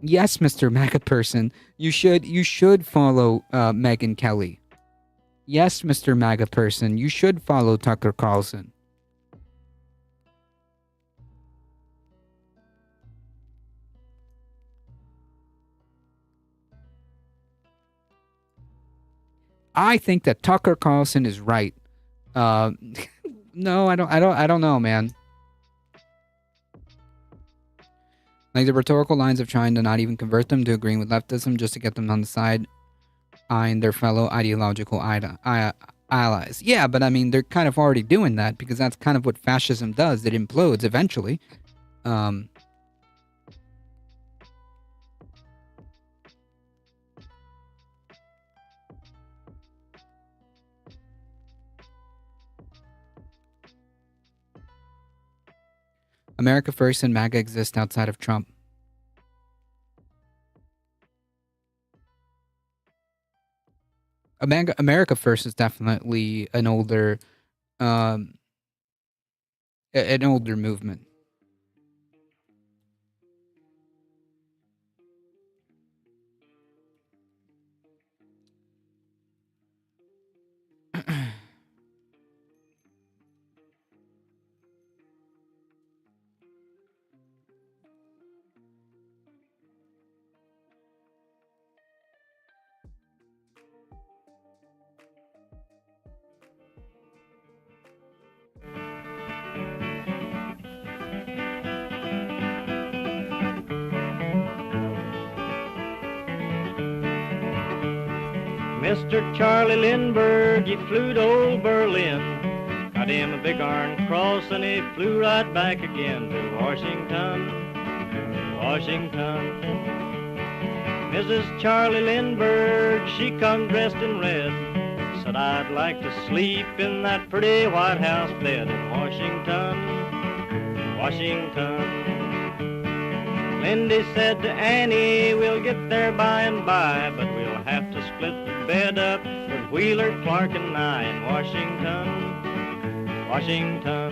Yes, Mr. MAGA person. You should follow Megyn Kelly. Yes, Mr. MAGA person. You should follow Tucker Carlson. I think that Tucker Carlson is right. No, I don't know, man. Like the rhetorical lines of trying to not even convert them to agreeing with leftism just to get them on the side eyeing their fellow ideological allies. Yeah, but I mean, they're kind of already doing that because that's kind of what fascism does. It implodes eventually. America First and MAGA exist outside of Trump. America First is definitely an older movement. Mr. Charlie Lindbergh, he flew to old Berlin, got him a big iron cross, and he flew right back again to Washington, Washington. Mrs. Charlie Lindbergh, she come dressed in red, said I'd like to sleep in that pretty White House bed in Washington, Washington. Lindy said to Annie, we'll get there by and by, but we'll have to split the bed up with Wheeler, Clark, and I in Washington, Washington.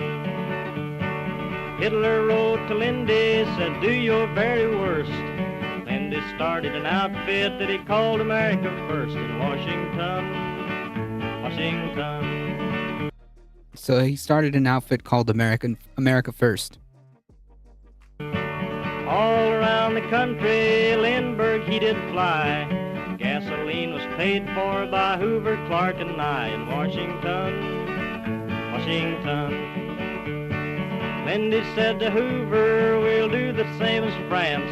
Hitler wrote to Lindy, said, do your very worst. Lindy started an outfit that he called America First in Washington, Washington. So he started an outfit called America First. All around the country, Lindbergh he did fly. Gasoline was paid for by Hoover, Clark, and I in Washington, Washington. Lindy said to Hoover, we'll do the same as France.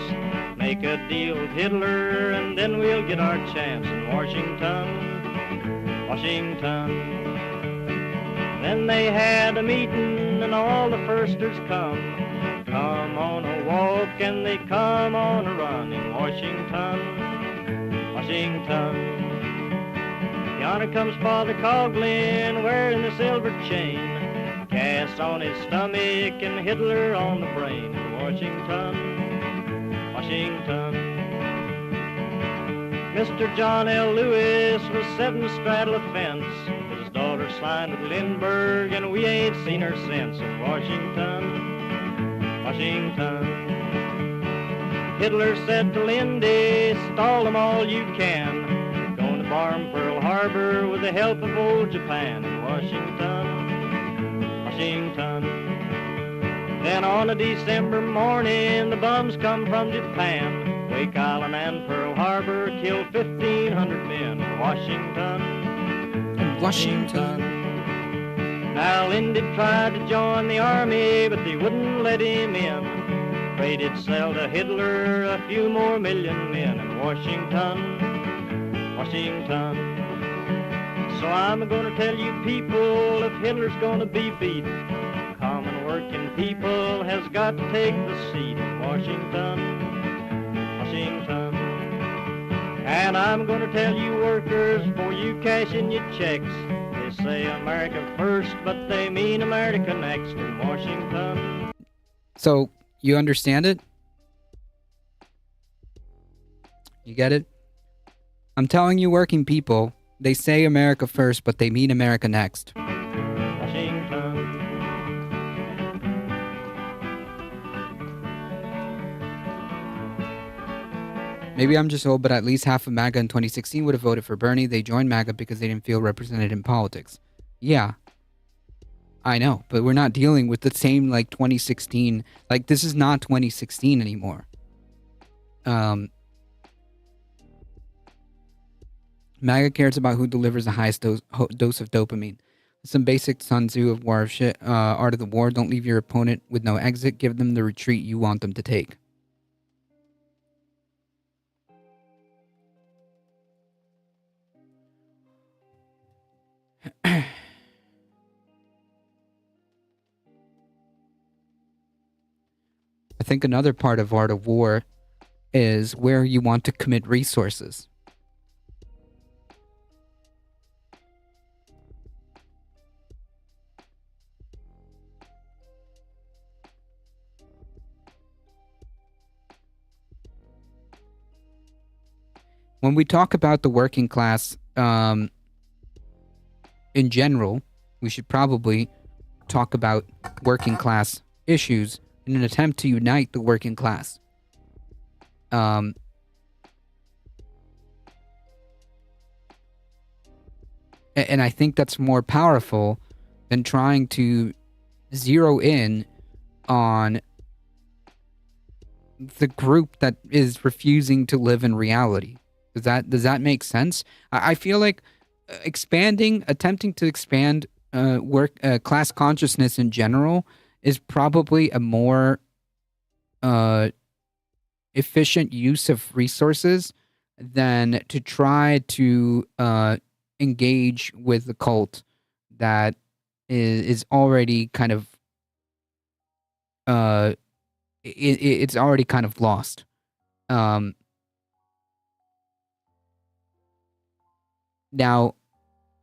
Make a deal with Hitler, and then we'll get our chance in Washington, Washington. Then they had a meeting, and all the firsters come on a walk, and they come on a run in Washington, Washington. Yonder comes Father Coughlin wearing the silver chain, Cass on his stomach and Hitler on the brain in Washington, Washington. Mr. John L. Lewis was sitting astraddle a fence. His daughter signed with Lindbergh, and we ain't seen her since in Washington, Washington. Hitler said to Lindy, stall them all you can. Going to bomb Pearl Harbor with the help of old Japan in Washington, Washington. Then on a December morning, the bums come from Japan. Wake Island and Pearl Harbor killed 1,500 men in Washington, Washington. Now Lindy tried to join the army, but they wouldn't let him in. Afraid he'd sell to Hitler a few more million men in Washington, Washington. So I'm gonna tell you people, if Hitler's gonna be beat, common working people has got to take the seat in Washington, Washington. And I'm gonna tell you workers, before you cash in your checks, they say America first, but they mean America next in Washington. So, you understand it? You get it? I'm telling you, working people, they say America first, but they mean America next. Washington. Maybe I'm just old, but at least half of MAGA in 2016 would have voted for Bernie. They joined MAGA because they didn't feel represented in politics. Yeah. I know, but we're not dealing with the same, 2016. This is not 2016 anymore. MAGA cares about who delivers the highest dose of dopamine. Some basic Sun Tzu of War of Shit, Art of the War. Don't leave your opponent with no exit. Give them the retreat you want them to take. I think another part of Art of War is where you want to commit resources. When we talk about the working class in general, we should probably talk about working class issues in an attempt to unite the working class. And I think that's more powerful than trying to zero in on the group that is refusing to live in reality. Does that make sense? I feel like attempting to expand class consciousness in general is probably a more efficient use of resources than to try to engage with the cult that is already kind of it's already kind of lost. Now,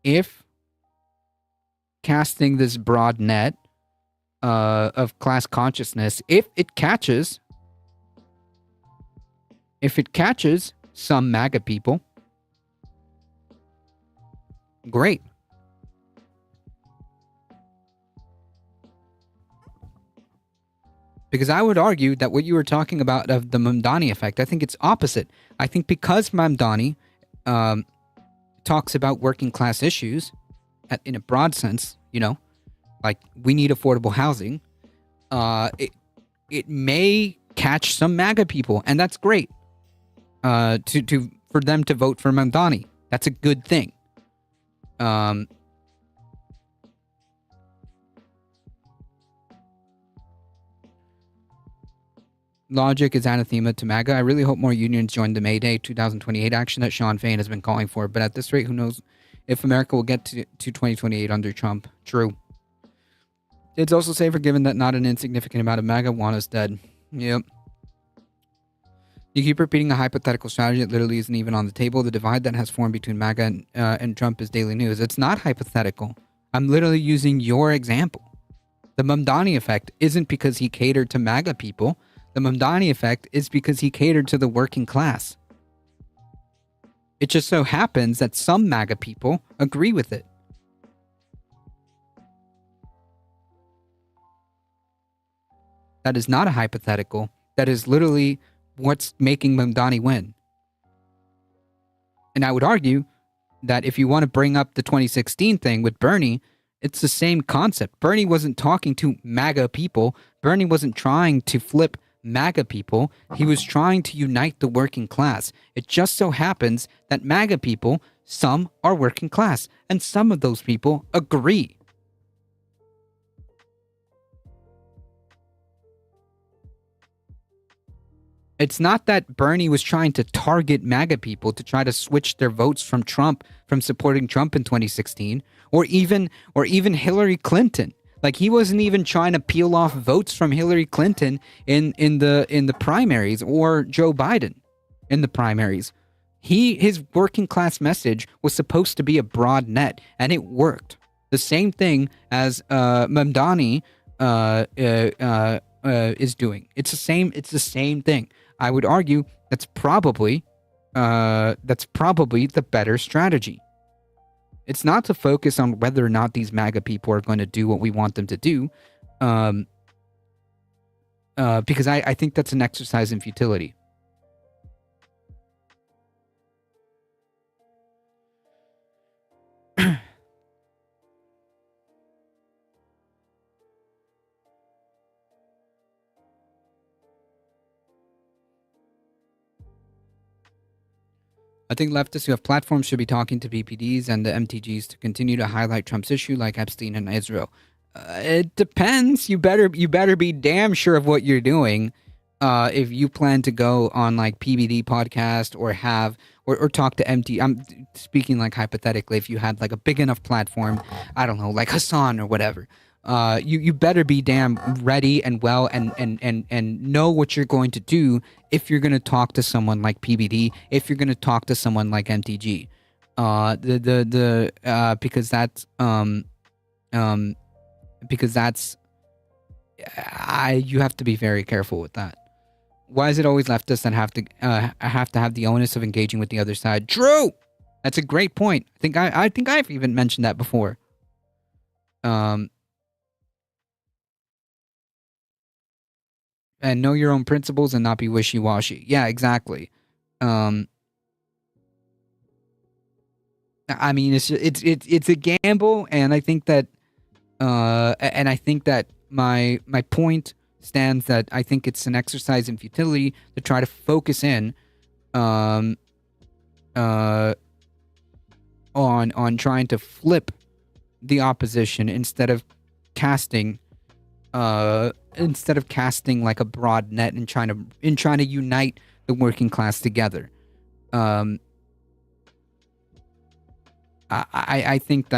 if casting this broad net of class consciousness, if it catches some MAGA people, great. Because I would argue that what you were talking about of the Mamdani effect, I think it's opposite. I think because Mamdani talks about working class issues in a broad sense, you know, like we need affordable housing, it may catch some MAGA people, and that's great. For them to vote for Mamdani, that's a good thing. Logic is anathema to MAGA. I really hope more unions join the May Day 2028 action that Sean Fain has been calling for. But at this rate, who knows if America will get to 2028 under Trump. True. It's also safer given that not an insignificant amount of MAGA want us dead. Yep. You keep repeating a hypothetical strategy that literally isn't even on the table. The divide that has formed between MAGA and Trump is daily news. It's not hypothetical. I'm literally using your example. The Mamdani effect isn't because he catered to MAGA people. The Mamdani effect is because he catered to the working class. It just so happens that some MAGA people agree with it. That is not a hypothetical. That is literally what's making Mamdani win. And I would argue that if you want to bring up the 2016 thing with Bernie, it's the same concept. Bernie wasn't talking to MAGA people. Bernie wasn't trying to flip MAGA people. He was trying to unite the working class. It just so happens that MAGA people, some are working class, and some of those people agree. It's not that Bernie was trying to target MAGA people to try to switch their votes from Trump, from supporting Trump in 2016, or even Hillary Clinton. Like, he wasn't even trying to peel off votes from Hillary Clinton in the primaries, or Joe Biden in the primaries. His working class message was supposed to be a broad net, and it worked. The same thing as Mamdani is doing. It's the same thing. I would argue that's probably the better strategy. It's not to focus on whether or not these MAGA people are going to do what we want them to do, because I think that's an exercise in futility. I think leftists who have platforms should be talking to BPDs and the MTGs to continue to highlight Trump's issue, like Epstein and Israel. It depends. You better be damn sure of what you're doing. If you plan to go on like PBD podcast or talk to MT, I'm speaking like hypothetically. If you had like a big enough platform, I don't know, like Hassan or whatever. You better be damn ready and well and know what you're going to do if you're going to talk to someone like PBD, if you're going to talk to someone like MTG, because that's you have to be very careful with that. Why is it always leftists that have to have the onus of engaging with the other side? True, that's a great point. I think I've even mentioned that before. And know your own principles and not be wishy-washy. Yeah, exactly. I mean, it's a gamble, and I think that my point stands that I think it's an exercise in futility to try to focus in on trying to flip the opposition instead of casting like a broad net and trying to unite the working class together. I think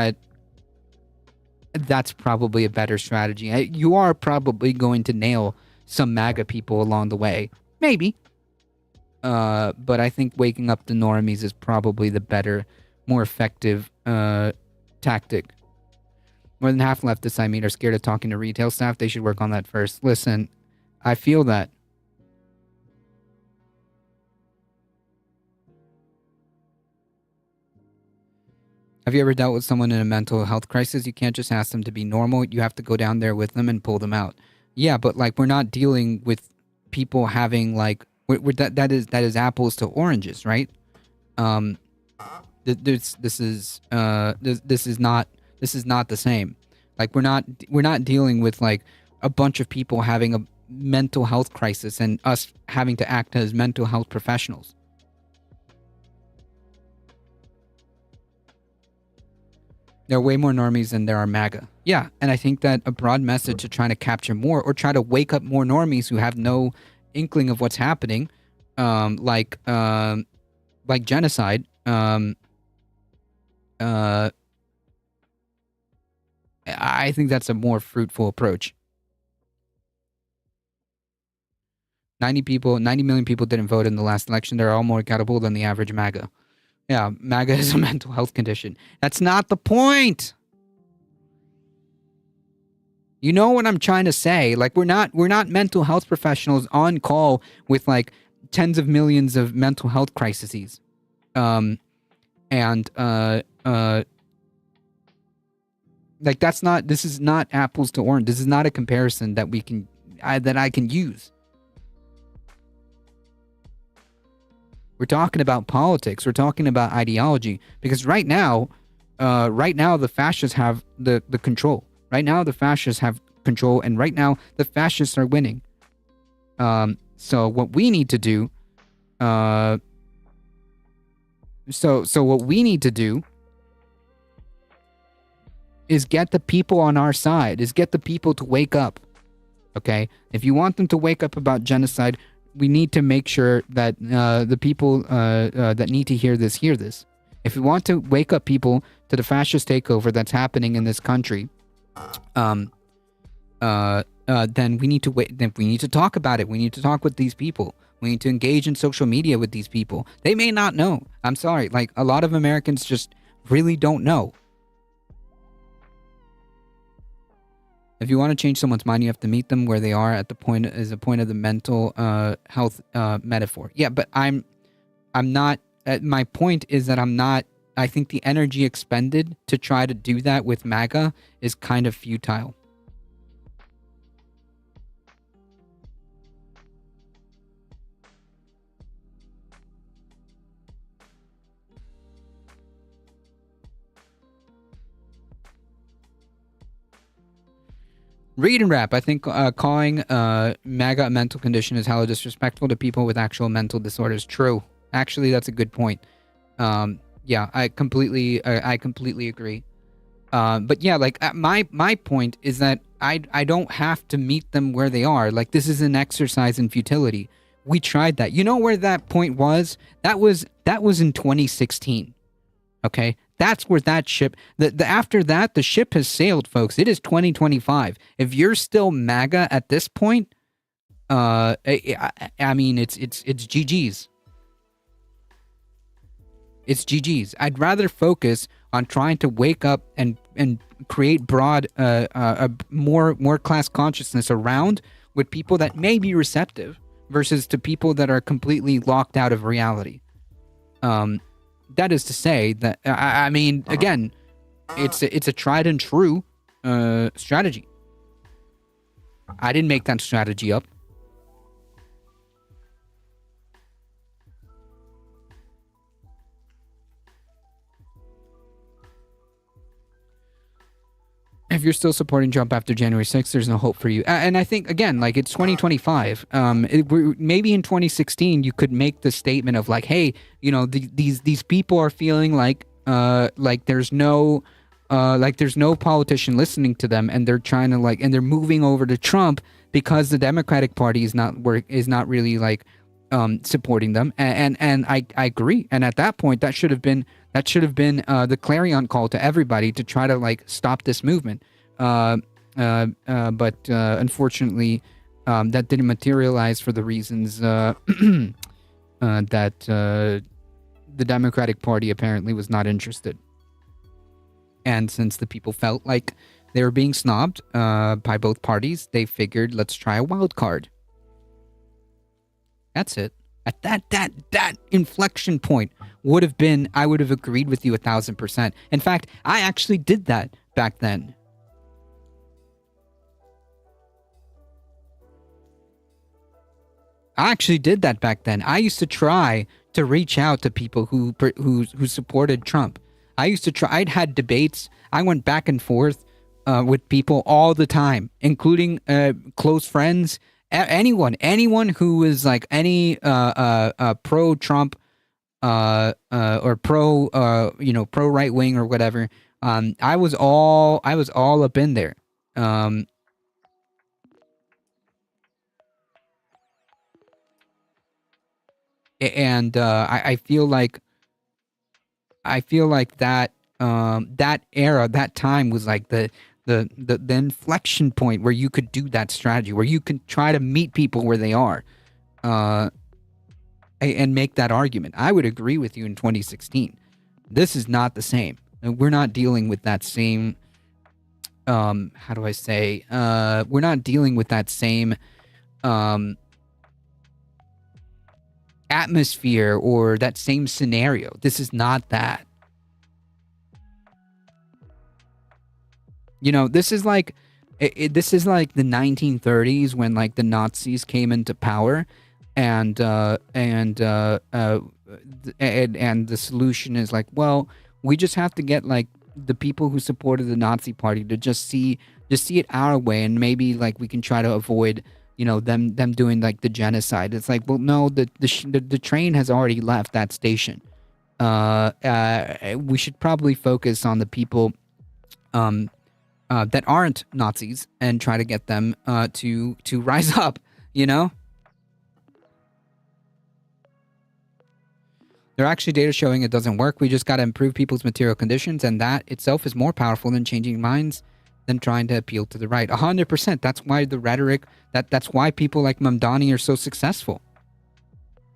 that's probably a better strategy. You are probably going to nail some MAGA people along the way, maybe. But I think waking up the normies is probably the better, more effective tactic. More than half leftists I meet are scared of talking to retail staff. They should work on that first. Listen, I feel that. Have you ever dealt with someone in a mental health crisis? You can't just ask them to be normal. You have to go down there with them and pull them out. Yeah, but like we're not dealing with people having like that is apples to oranges, right? This is not the same. Like we're not dealing with like a bunch of people having a mental health crisis and us having to act as mental health professionals. There are way more normies than there are MAGA. Yeah, and I think that a broad message to try to capture more or try to wake up more normies who have no inkling of what's happening, like genocide. I think that's a more fruitful approach. 90 million people didn't vote in the last election. They're all more accountable than the average MAGA. Yeah, MAGA is a mental health condition. That's not the point. You know what I'm trying to say? Like we're not mental health professionals on call with like tens of millions of mental health crises. Like that's not. This is not apples to orange. This is not a comparison that I can use. We're talking about politics. We're talking about ideology. Because right now the fascists have the control. Right now the fascists have control, and right now the fascists are winning. So what we need to do, so what we need to do is get the people on our side. Is get the people to wake up. Okay, if you want them to wake up about genocide, we need to make sure that the people that need to hear this. If we want to wake up people to the fascist takeover that's happening in this country, then we need to wait. Then we need to talk about it. We need to talk with these people. We need to engage in social media with these people. They may not know. I'm sorry. Like a lot of Americans just really don't know. If you want to change someone's mind, you have to meet them where they are at the point of the mental health metaphor. Yeah, but I'm not. My point is that I'm not. I think the energy expended to try to do that with MAGA is kind of futile. Read and rap. I think calling MAGA a mental condition is hella disrespectful to people with actual mental disorders. True. Actually, that's a good point. Yeah, I completely agree. But yeah, like my point is that I don't have to meet them where they are. Like this is an exercise in futility. We tried that. You know where that point was? That was in 2016. Okay. That's where that ship, after that, the ship has sailed, folks. It is 2025. If you're still MAGA at this point, I mean, it's GG's. It's GG's. I'd rather focus on trying to wake up and create broad, more class consciousness around with people that may be receptive versus to people that are completely locked out of reality. That is to say that I mean, again, it's a tried and true strategy. I didn't make that strategy up. If you're still supporting Trump after January 6th, there's no hope for you. And I think, again, like it's 2025. Maybe in 2016, you could make the statement of like, hey, you know, these people are feeling like there's no politician listening to them, and they're trying to and they're moving over to Trump because the Democratic Party is not really like supporting them, and I agree. And at that point, that should have been the clarion call to everybody to try to like stop this movement. But unfortunately, that didn't materialize for the reasons that the Democratic Party apparently was not interested. And since the people felt like they were being snobbed by both parties, they figured, let's try a wild card. That's it. At that inflection point would have been, I would have agreed with you 1,000%. In fact, I actually did that back then. I actually did that back then. I used to try to reach out to people who supported Trump. I used to try. I'd had debates. I went back and forth with people all the time, including close friends. Anyone who was like any pro Trump or pro pro right wing or whatever. I was all up in there. And I feel like that that era, that time was like the inflection point where you could do that strategy, where you could try to meet people where they are, and make that argument. I would agree with you in 2016. This is not the same. We're not dealing with that same. How do I say? We're not dealing with that same. Atmosphere or that same scenario. This is not that. You know, this is like this is like the 1930s when like the Nazis came into power, and the solution is like, well, we just have to get like the people who supported the Nazi party to just see it our way, and maybe like we can try to avoid, you know, them doing like the genocide. It's like, well, no, the train has already left that station. We should probably focus on the people that aren't Nazis and try to get them to rise up, you know? There are actually data showing it doesn't work. We just got to improve people's material conditions, and that itself is more powerful than changing minds than trying to appeal to the right. 100%. That's why the rhetoric, that's why people like Mamdani are so successful.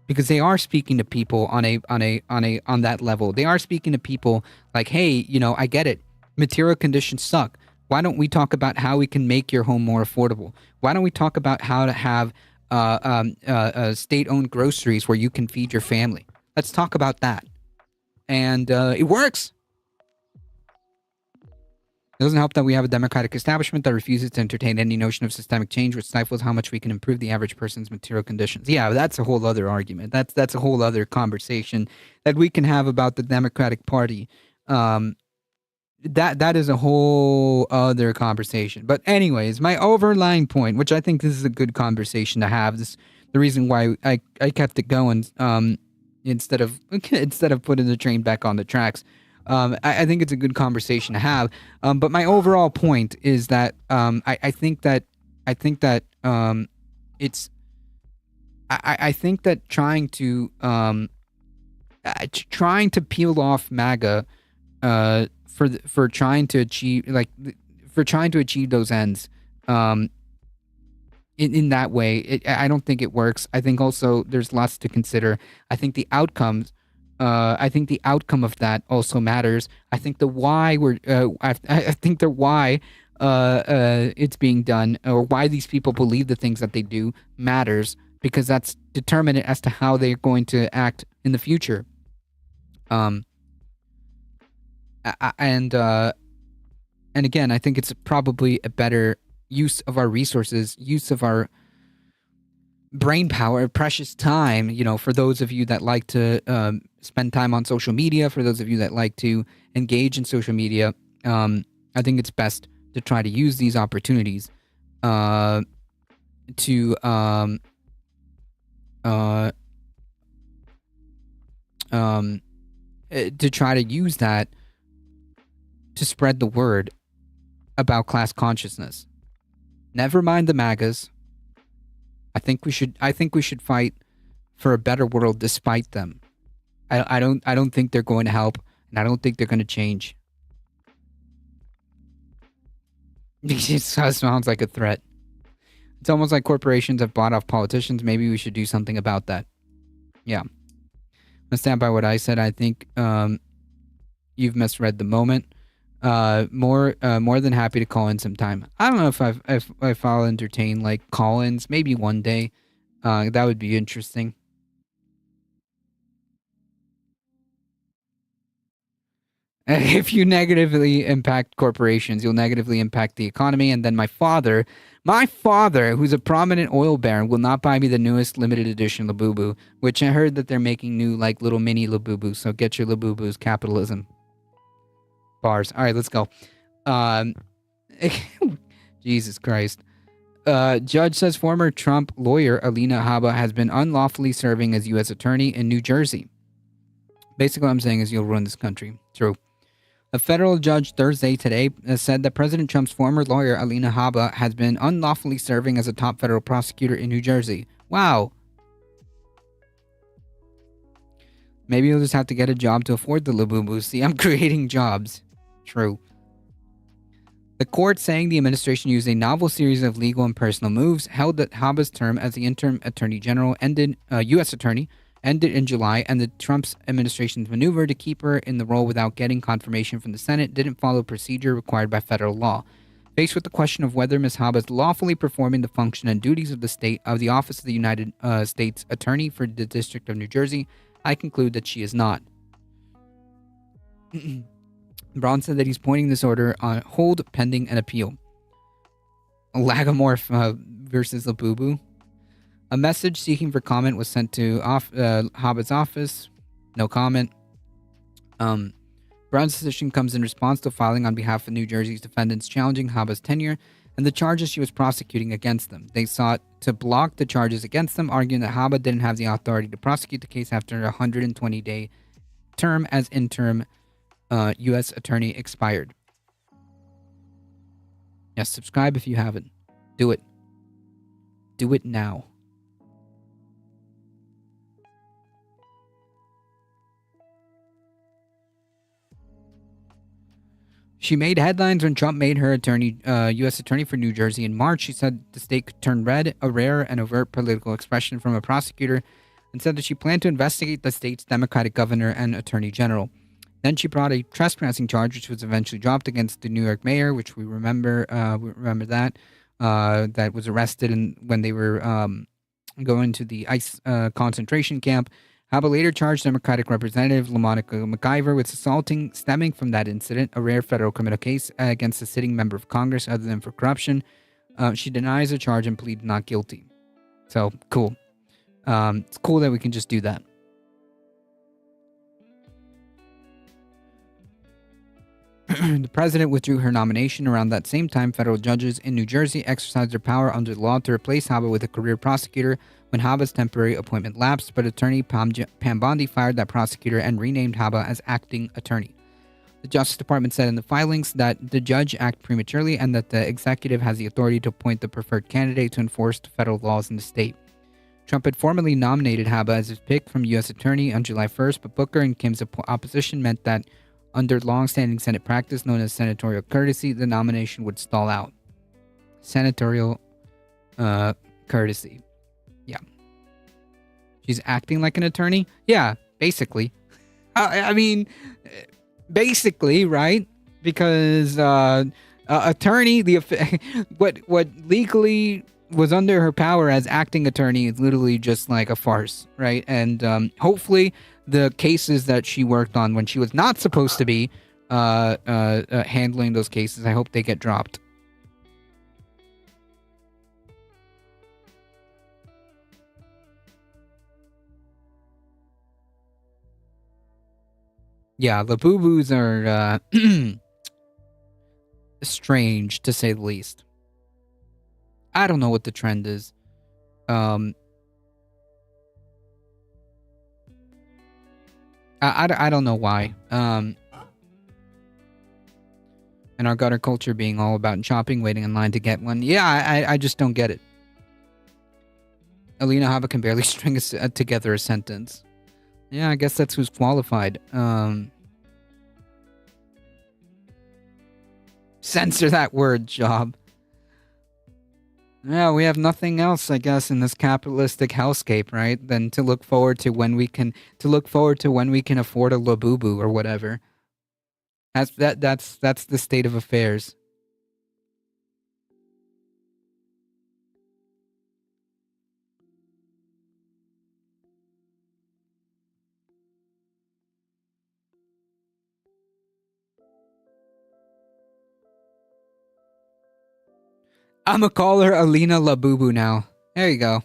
Because they are speaking to people on that level. They are speaking to people like, hey, you know, I get it. Material conditions suck. Why don't we talk about how we can make your home more affordable? Why don't we talk about how to have state-owned groceries where you can feed your family? Let's talk about that. And it works. It doesn't help that we have a democratic establishment that refuses to entertain any notion of systemic change, which stifles how much we can improve the average person's material conditions. Yeah, that's a whole other argument. That's a whole other conversation that we can have about the Democratic Party. That is a whole other conversation. But anyways, my overlying point, which I think this is a good conversation to have, the reason why I kept it going instead of putting the train back on the tracks. I think it's a good conversation to have. But my overall point is that I think that trying to peel off MAGA for trying to achieve those ends in that way, I don't think it works. I think also there's lots to consider. I think the outcomes. I think the outcome of that also matters. I think the why it's being done, or why these people believe the things that they do, matters, because that's determinant as to how they're going to act in the future. And again, I think it's probably a better use of our resources, use of our brain power, precious time, you know, for those of you that like to spend time on social media, for those of you that like to engage in social media, I think it's best to try to use these opportunities to try to use that to spread the word about class consciousness. Never mind the MAGAs. I think we should fight for a better world despite them. I don't think they're going to help, and I don't think they're going to change. It sounds like a threat. It's almost like corporations have bought off politicians. Maybe we should do something about that. Yeah. I stand by what I said. I think you've misread the moment. More than happy to call in sometime. I don't know if I'll entertain like call-ins. Maybe one day. That would be interesting. If you negatively impact corporations, you'll negatively impact the economy. And then my father, who's a prominent oil baron, will not buy me the newest limited edition Labubu, which I heard that they're making new, like, little mini Labubu. So get your Labubus, capitalism. Bars. All right, let's go. Jesus Christ. Judge says former Trump lawyer Alina Habba has been unlawfully serving as U.S. attorney in New Jersey. Basically, what I'm saying is you'll ruin this country. True. A federal judge Thursday today said that President Trump's former lawyer, Alina Habba, has been unlawfully serving as a top federal prosecutor in New Jersey. Wow. Maybe you'll just have to get a job to afford the Labubu. See, I'm creating jobs. True. The court, saying the administration used a novel series of legal and personal moves, held that Habba's term as the interim attorney general U.S. attorney ended in July, and the Trump's administration's maneuver to keep her in the role without getting confirmation from the Senate didn't follow procedure required by federal law. Faced with the question of whether Ms. Habba is lawfully performing the function and duties of the Office of the United States Attorney for the District of New Jersey, I conclude that she is not. Braun said that he's pointing this order on hold pending an appeal. Lagomorph versus Labubu. A message seeking for comment was sent to Habba's office. No comment. Brown's decision comes in response to filing on behalf of New Jersey's defendants challenging Habba's tenure and the charges she was prosecuting against them. They sought to block the charges against them, arguing that Habba didn't have the authority to prosecute the case after a 120-day term as interim U.S. attorney expired. Yes, subscribe if you haven't. Do it. Do it now. She made headlines when Trump made her U.S. attorney for New Jersey in March. She said the state could turn red, a rare and overt political expression from a prosecutor, and said that she planned to investigate the state's Democratic governor and attorney general. Then she brought a trespassing charge, which was eventually dropped against the New York mayor, which we remember. That was arrested when they were going to the ICE concentration camp. Habba later charged Democratic Representative LaMonica McIver with assaulting stemming from that incident, a rare federal criminal case against a sitting member of Congress other than for corruption. She denies the charge and pleads not guilty. So, cool. It's cool that we can just do that. The president withdrew her nomination. Around that same time, federal judges in New Jersey exercised their power under the law to replace Habba with a career prosecutor when Habba's temporary appointment lapsed, but attorney Pam Bondi fired that prosecutor and renamed Habba as acting attorney. The Justice Department said in the filings that the judge acted prematurely and that the executive has the authority to appoint the preferred candidate to enforce the federal laws in the state. Trump had formally nominated Habba as his pick from U.S. attorney on July 1st, but Booker and Kim's opposition meant that under long-standing Senate practice known as senatorial courtesy, the nomination would stall out. Senatorial courtesy. Yeah. She's acting like an attorney? Yeah, basically. I mean, basically, right? Because attorney, what legally was under her power as acting attorney is literally just like a farce, right? And hopefully the cases that she worked on when she was not supposed to be handling those cases, I hope they get dropped. Yeah, the boo-boos are strange, to say the least. I don't know what the trend is. I don't know why. And our gutter culture being all about shopping, waiting in line to get one. Yeah, I just don't get it. Alina Habba can barely string together a sentence. Yeah, I guess that's who's qualified. Censor that word, Job. Yeah, we have nothing else, I guess, in this capitalistic hellscape, right? Than to look forward to when we can afford a Labubu or whatever. That's the state of affairs. I'ma call her Alina Labubu now. There you go.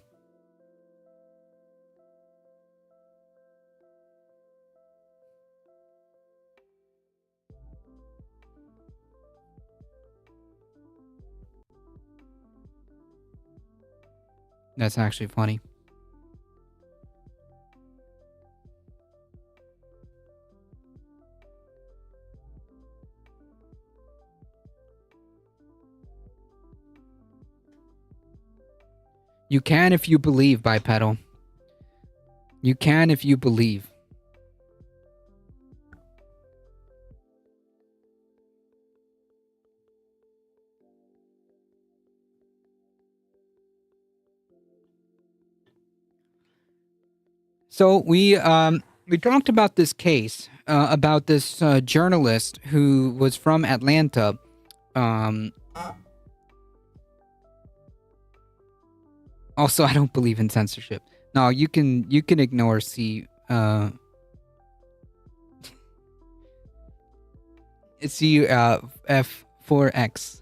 That's actually funny. You can if you believe, Bipedal. You can if you believe. So we talked about this case about this journalist who was from Atlanta. Also, I don't believe in censorship. No, you can ignore F4X.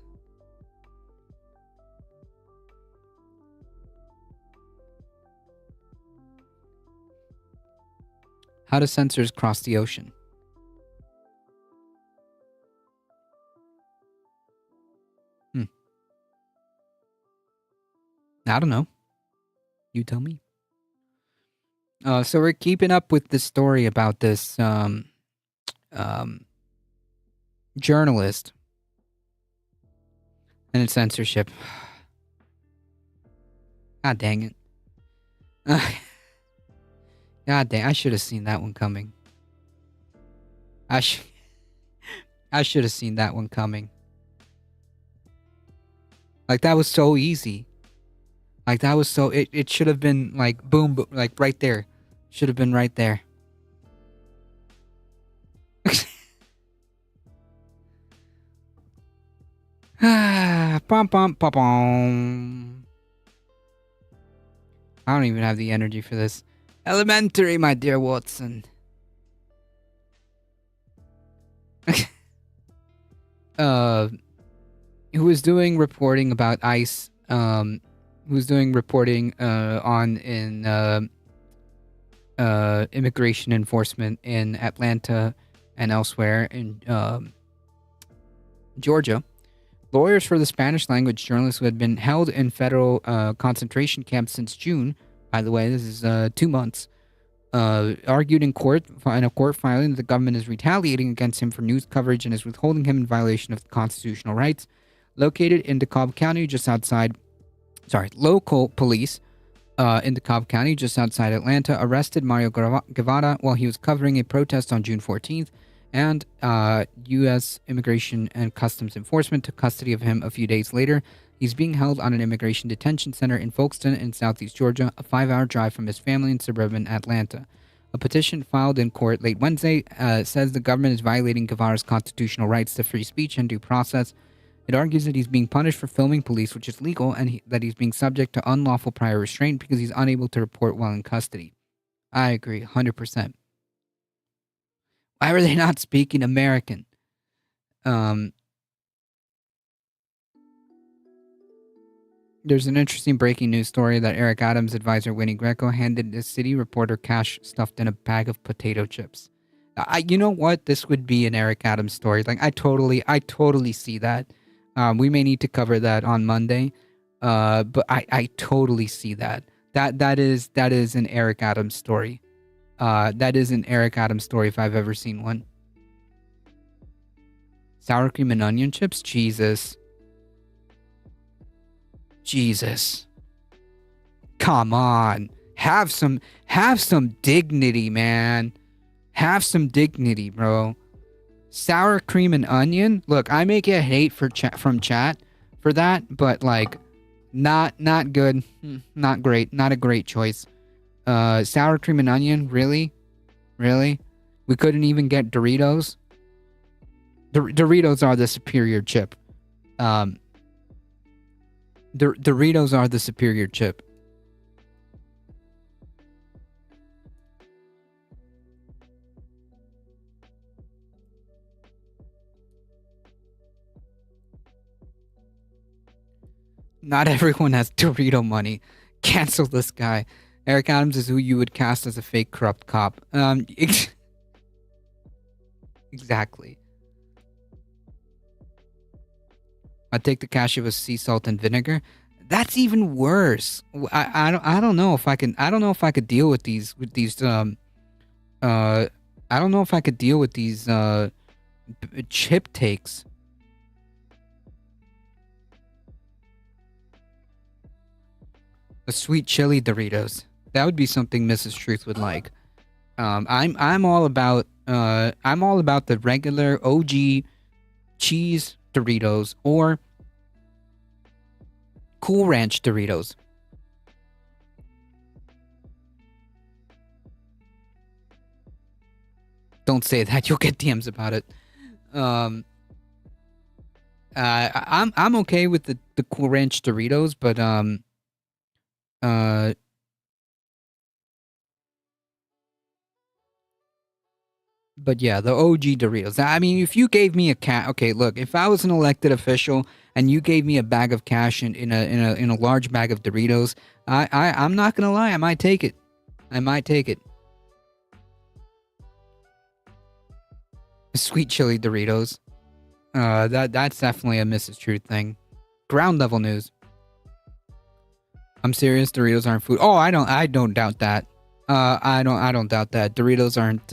How do censors cross the ocean? I don't know. You tell me. So we're keeping up with the story about this journalist and its censorship. God dang it. God dang, I should have seen that one coming. I should have seen that one coming. Like, that was so easy. Like, that was so... It should have been, like, boom, like, right there. Should have been right there. Pom pom pom pom. I don't even have the energy for this. Elementary, my dear Watson. Who was doing reporting about ICE, who was doing reporting on immigration enforcement in Atlanta and elsewhere in Georgia. Lawyers for the Spanish language journalist who had been held in federal concentration camps since June, by the way, this is 2 months, argued in a court filing that the government is retaliating against him for news coverage and is withholding him in violation of constitutional rights. Located in DeKalb County, local police in DeKalb County, just outside Atlanta, arrested Mario Guevara while he was covering a protest on June 14th, and U.S. Immigration and Customs Enforcement took custody of him a few days later. He's being held on an immigration detention center in Folkestone in southeast Georgia, a 5-hour drive from his family in suburban Atlanta. A petition filed in court late Wednesday says the government is violating Guevara's constitutional rights to free speech and due process. It argues that he's being punished for filming police, which is legal, and that he's being subject to unlawful prior restraint because he's unable to report while in custody. I agree, 100%. Why were they not speaking American? There's an interesting breaking news story that Eric Adams' advisor Winnie Greco handed a city reporter cash stuffed in a bag of potato chips. You know what? This would be an Eric Adams story. Like, I totally see that. We may need to cover that on Monday, but I totally see that. That is an Eric Adams story. That is an Eric Adams story if I've ever seen one. Sour cream and onion chips? Jesus. Come on. Have some dignity, man. Have some dignity, bro. Sour cream and onion. Look, I may get hate from chat for that, but like not good. Not great. Not a great choice. Sour cream and onion, really? Really? We couldn't even get Doritos? Doritos are the superior chip. Doritos are the superior chip. Not everyone has Dorito money. Cancel this guy. Eric Adams is who you would cast as a fake corrupt cop. Exactly. I'd take the cashew with sea salt and vinegar. That's even worse. I don't know if I can. I don't know if I could deal with these. I don't know if I could deal with these chip takes. The sweet chili Doritos. That would be something Mrs. Truth would like. I'm all about the regular OG cheese Doritos or Cool Ranch Doritos. Don't say that. You'll get DMs about it. I'm okay with the Cool Ranch Doritos, but but yeah, the OG Doritos. I mean, if you gave me a okay, look, if I was an elected official and you gave me a bag of cash in a large bag of Doritos, I'm not gonna lie, I might take it. I might take it. Sweet chili Doritos. That's definitely a Mrs. Truth thing. Ground level news. I'm serious. Doritos aren't food. Oh, I don't doubt that. I don't doubt that. Doritos aren't.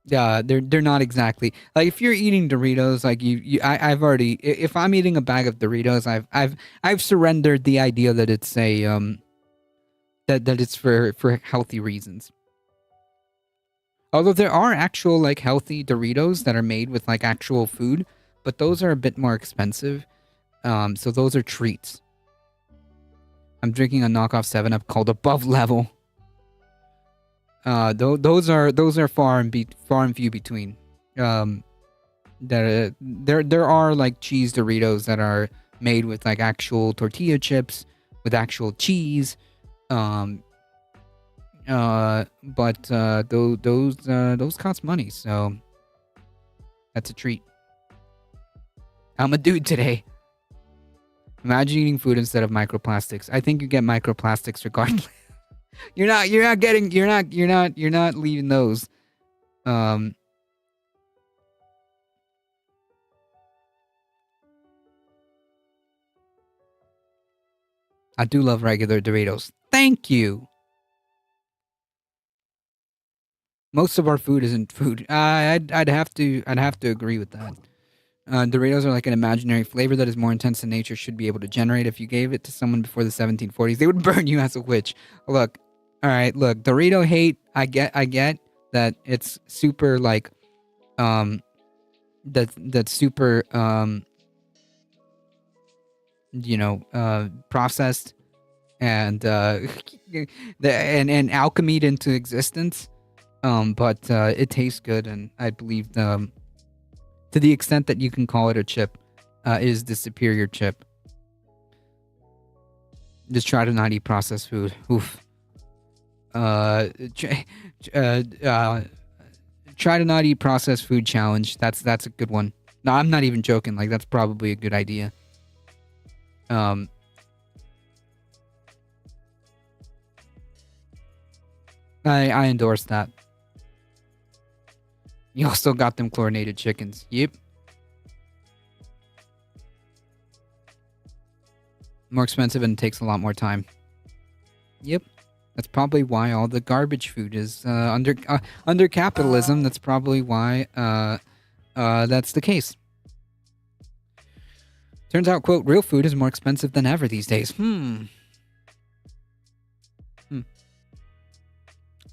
Yeah, they're not exactly like if you're eating Doritos, like I've already. If I'm eating a bag of Doritos, I've surrendered the idea that it's a that it's for healthy reasons. Although there are actual like healthy Doritos that are made with like actual food, but those are a bit more expensive. So those are treats. I'm drinking a knockoff 7-Up called Above Level. Those are far and few between. There are like cheese Doritos that are made with like actual tortilla chips with actual cheese. But those cost money, so that's a treat. I'm a dude today. Imagine eating food instead of microplastics. I think you get microplastics regardless. You're not leaving those. I do love regular Doritos. Thank you. Most of our food isn't food. I'd have to agree with that. Doritos are like an imaginary flavor that is more intense than nature should be able to generate. If you gave it to someone before the 1740s, they would burn you as a witch. Look, all right, look, Dorito hate. I get that it's super like, that's super processed and and alchemied into existence. But it tastes good, and I believe to the extent that you can call it a chip, is the superior chip. Just try to not eat processed food. Oof. Try to not eat processed food challenge. That's a good one. No, I'm not even joking. Like that's probably a good idea. I endorse that. You also got them chlorinated chickens. Yep. More expensive and takes a lot more time. Yep. That's probably why all the garbage food is under capitalism. That's probably why that's the case. Turns out, quote, real food is more expensive than ever these days.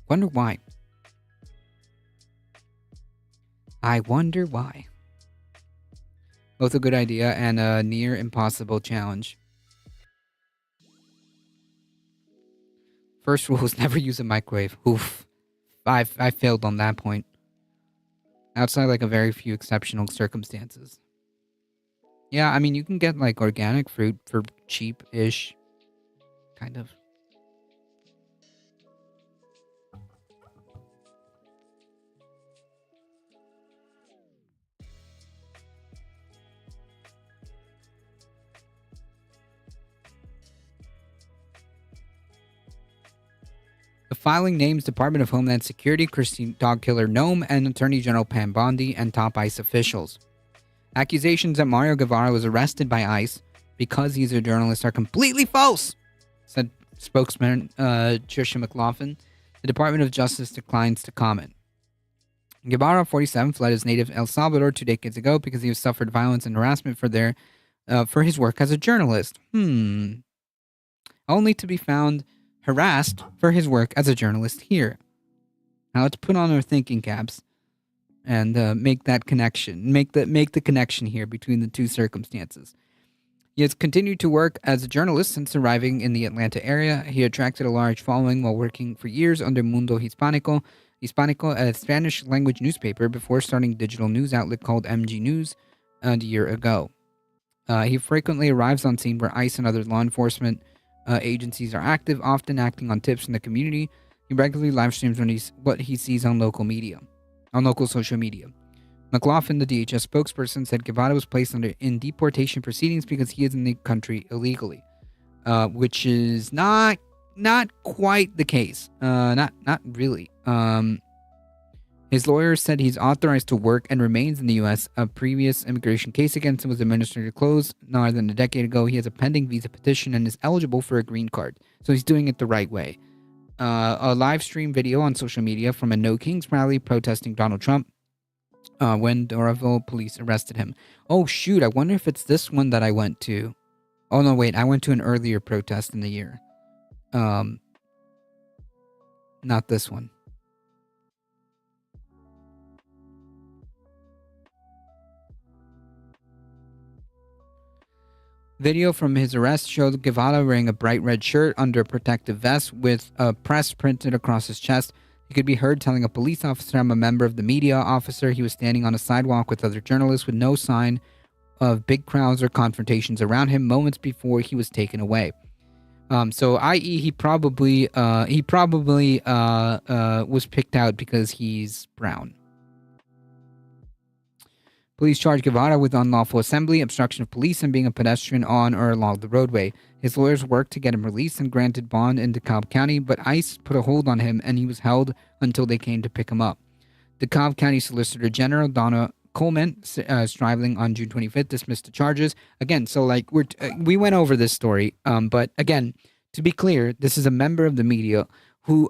Wonder why. I wonder why. Both a good idea and a near impossible challenge. First rule is never use a microwave. Oof. I failed on that point. Outside like a very few exceptional circumstances. Yeah, I mean, you can get like organic fruit for cheap-ish. Kind of. The filing names Department of Homeland Security, Christine dog killer Nome, and Attorney General Pam Bondi and top ICE officials. Accusations that Mario Guevara was arrested by ICE because he's a journalist are completely false, said spokesman Tricia McLaughlin. The Department of Justice declines to comment. Guevara, 47, fled his native El Salvador 2 decades ago because he suffered violence and harassment for his work as a journalist. Only to be found harassed for his work as a journalist here. Now let's put on our thinking caps and make that connection. Make the connection here between the two circumstances. He has continued to work as a journalist since arriving in the Atlanta area. He attracted a large following while working for years under Mundo Hispanico, a Spanish-language newspaper, before starting a digital news outlet called MG News a year ago. He frequently arrives on scene where ICE and other law enforcement agencies are active, often acting on tips from the community. He regularly live streams what he sees on local social media. McLaughlin, the DHS spokesperson, said Guevara was placed in deportation proceedings because he is in the country illegally, which is not quite the case. Not really. His lawyer said he's authorized to work and remains in the U.S. A previous immigration case against him was administered closed more than a decade ago. He has a pending visa petition and is eligible for a green card. So he's doing it the right way. A live stream video on social media from a No Kings rally protesting Donald Trump when Doraville police arrested him. Oh, shoot. I wonder if it's this one that I went to. Oh, no, wait. I went to an earlier protest in the year. Not this one. Video from his arrest showed Guevara wearing a bright red shirt under a protective vest with a press printed across his chest. He could be heard telling a police officer, "I'm a member of the media." Officer, he was standing on a sidewalk with other journalists with no sign of big crowds or confrontations around him moments before he was taken away. So, i.e., he probably was picked out because he's brown. Police charged Guevara with unlawful assembly, obstruction of police, and being a pedestrian on or along the roadway. His lawyers worked to get him released and granted bond in DeKalb County, but ICE put a hold on him and he was held until they came to pick him up. DeKalb County Solicitor General Donna Coleman, Striving on June 25th, dismissed the charges. Again, so like we went over this story, but again, to be clear, this is a member of the media who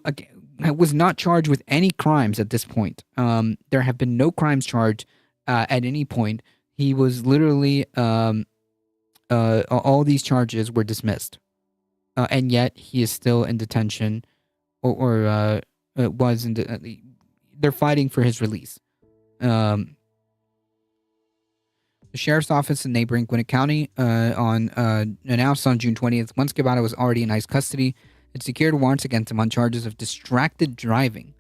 was not charged with any crimes at this point. There have been no crimes charged at any point. He was literally all these charges were dismissed, and yet he is still in detention, or was in. They're fighting for his release. The sheriff's office in neighboring Gwinnett County announced on June 20th, once Guevara was already in ICE custody, it secured warrants against him on charges of distracted driving.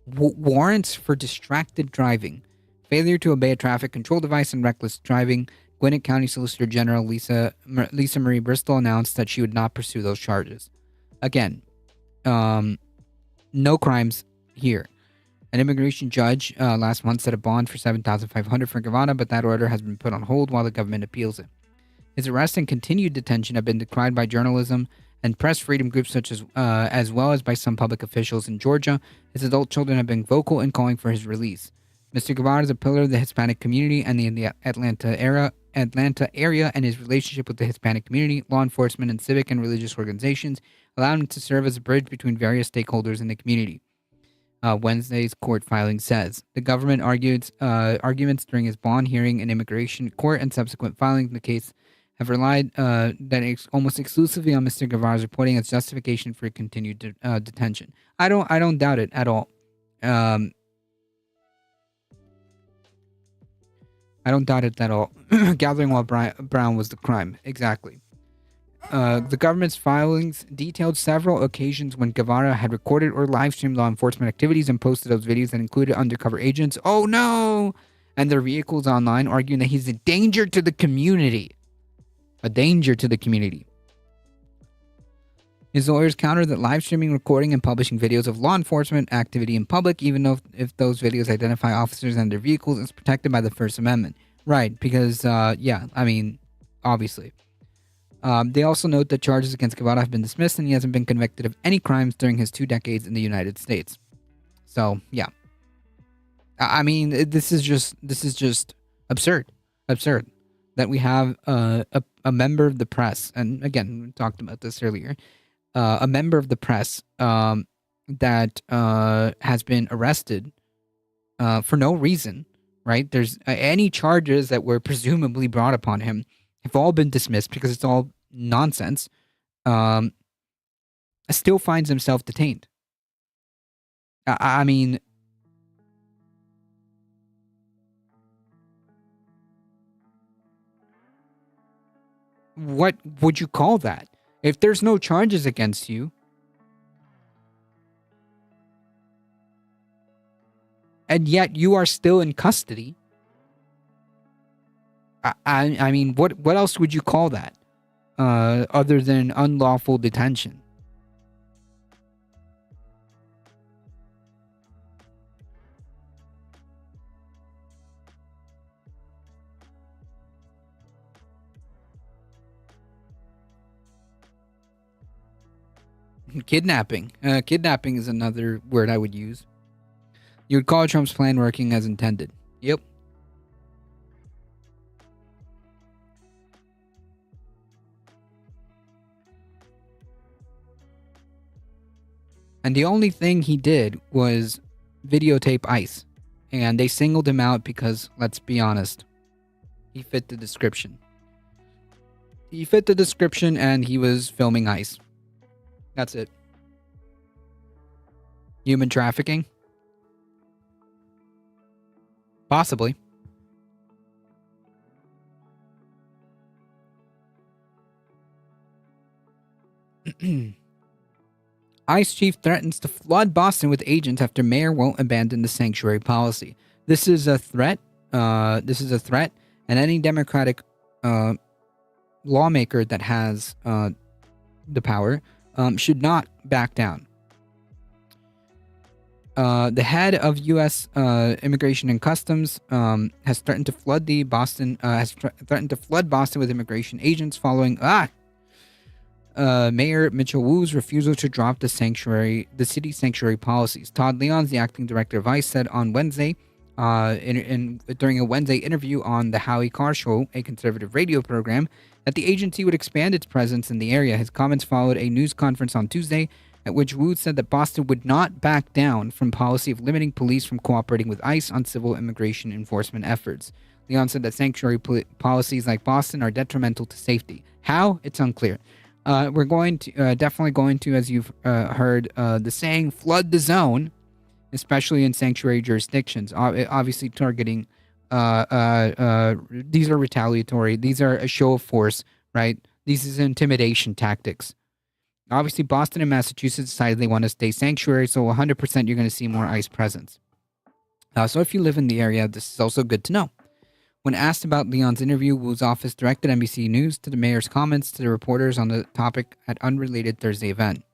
Warrants for distracted driving, failure to obey a traffic control device, and reckless driving. Gwinnett County Solicitor General Lisa Marie Bristol announced that she would not pursue those charges. Again, no crimes here. An immigration judge last month set a bond for $7,500 for Guevara, but that order has been put on hold while the government appeals it. His arrest and continued detention have been decried by journalism and press freedom groups such as well as by some public officials in Georgia. His adult children have been vocal in calling for his release. Mr. Guevara is a pillar of the Hispanic community and the Atlanta area, and his relationship with the Hispanic community, law enforcement, and civic and religious organizations allowed him to serve as a bridge between various stakeholders in the community. Wednesday's court filing says the government arguments during his bond hearing in immigration court and subsequent filings in the case have relied almost exclusively on Mr. Guevara's reporting as justification for continued detention. I don't doubt it at all. I don't doubt it at all. Gathering while Brown was the crime. Exactly. The government's filings detailed several occasions when Guevara had recorded or live-streamed law enforcement activities and posted those videos that included undercover agents, oh no, and their vehicles online, arguing that he's a danger to the community. A danger to the community. His lawyers countered that live streaming, recording, and publishing videos of law enforcement activity in public, even though if those videos identify officers and their vehicles, is protected by the First Amendment. Right, because, obviously. They also note that charges against Guevara have been dismissed and he hasn't been convicted of any crimes during his 2 decades in the United States. So, yeah. I mean, this is just absurd. Absurd. That we have a member of the press, and again, we talked about this earlier, a member of the press that has been arrested for no reason, right? There's any charges that were presumably brought upon him have all been dismissed because it's all nonsense. Still finds himself detained. I mean, what would you call that? If there's no charges against you, and yet you are still in custody, I mean, what else would you call that? Other than unlawful detention? Kidnapping. Kidnapping is another word I would use. You would call Trump's plan working as intended. Yep. And the only thing he did was videotape ICE. And they singled him out because, let's be honest, he fit the description. He fit the description and he was filming ICE. That's it. Human trafficking? Possibly. ICE chief threatens to flood Boston with agents after mayor won't abandon the sanctuary policy. This is a threat. And any Democratic lawmaker that has the power should not back down. The head of U.S. Immigration and Customs has threatened to flood Boston with immigration agents following Mayor Mitchell Wu's refusal to drop the city sanctuary policies. Todd Leons, the acting director of ICE, said on Wednesday, during a Wednesday interview on the Howie Carr Show, a conservative radio program, that the agency would expand its presence in the area. His comments followed a news conference on Tuesday, at which Wu said that Boston would not back down from policy of limiting police from cooperating with ICE on civil immigration enforcement efforts. Leon said that sanctuary policies like Boston are detrimental to safety. How? It's unclear. We're definitely going to, as you've heard, the saying, flood the zone, especially in sanctuary jurisdictions. Obviously targeting, these are retaliatory. These are a show of force, right? These are intimidation tactics. Obviously, Boston and Massachusetts decided they want to stay sanctuary, so 100% you're going to see more ICE presence. So if you live in the area, this is also good to know. When asked about Leon's interview, Wu's office directed NBC News to the mayor's comments to the reporters on the topic at unrelated Thursday event.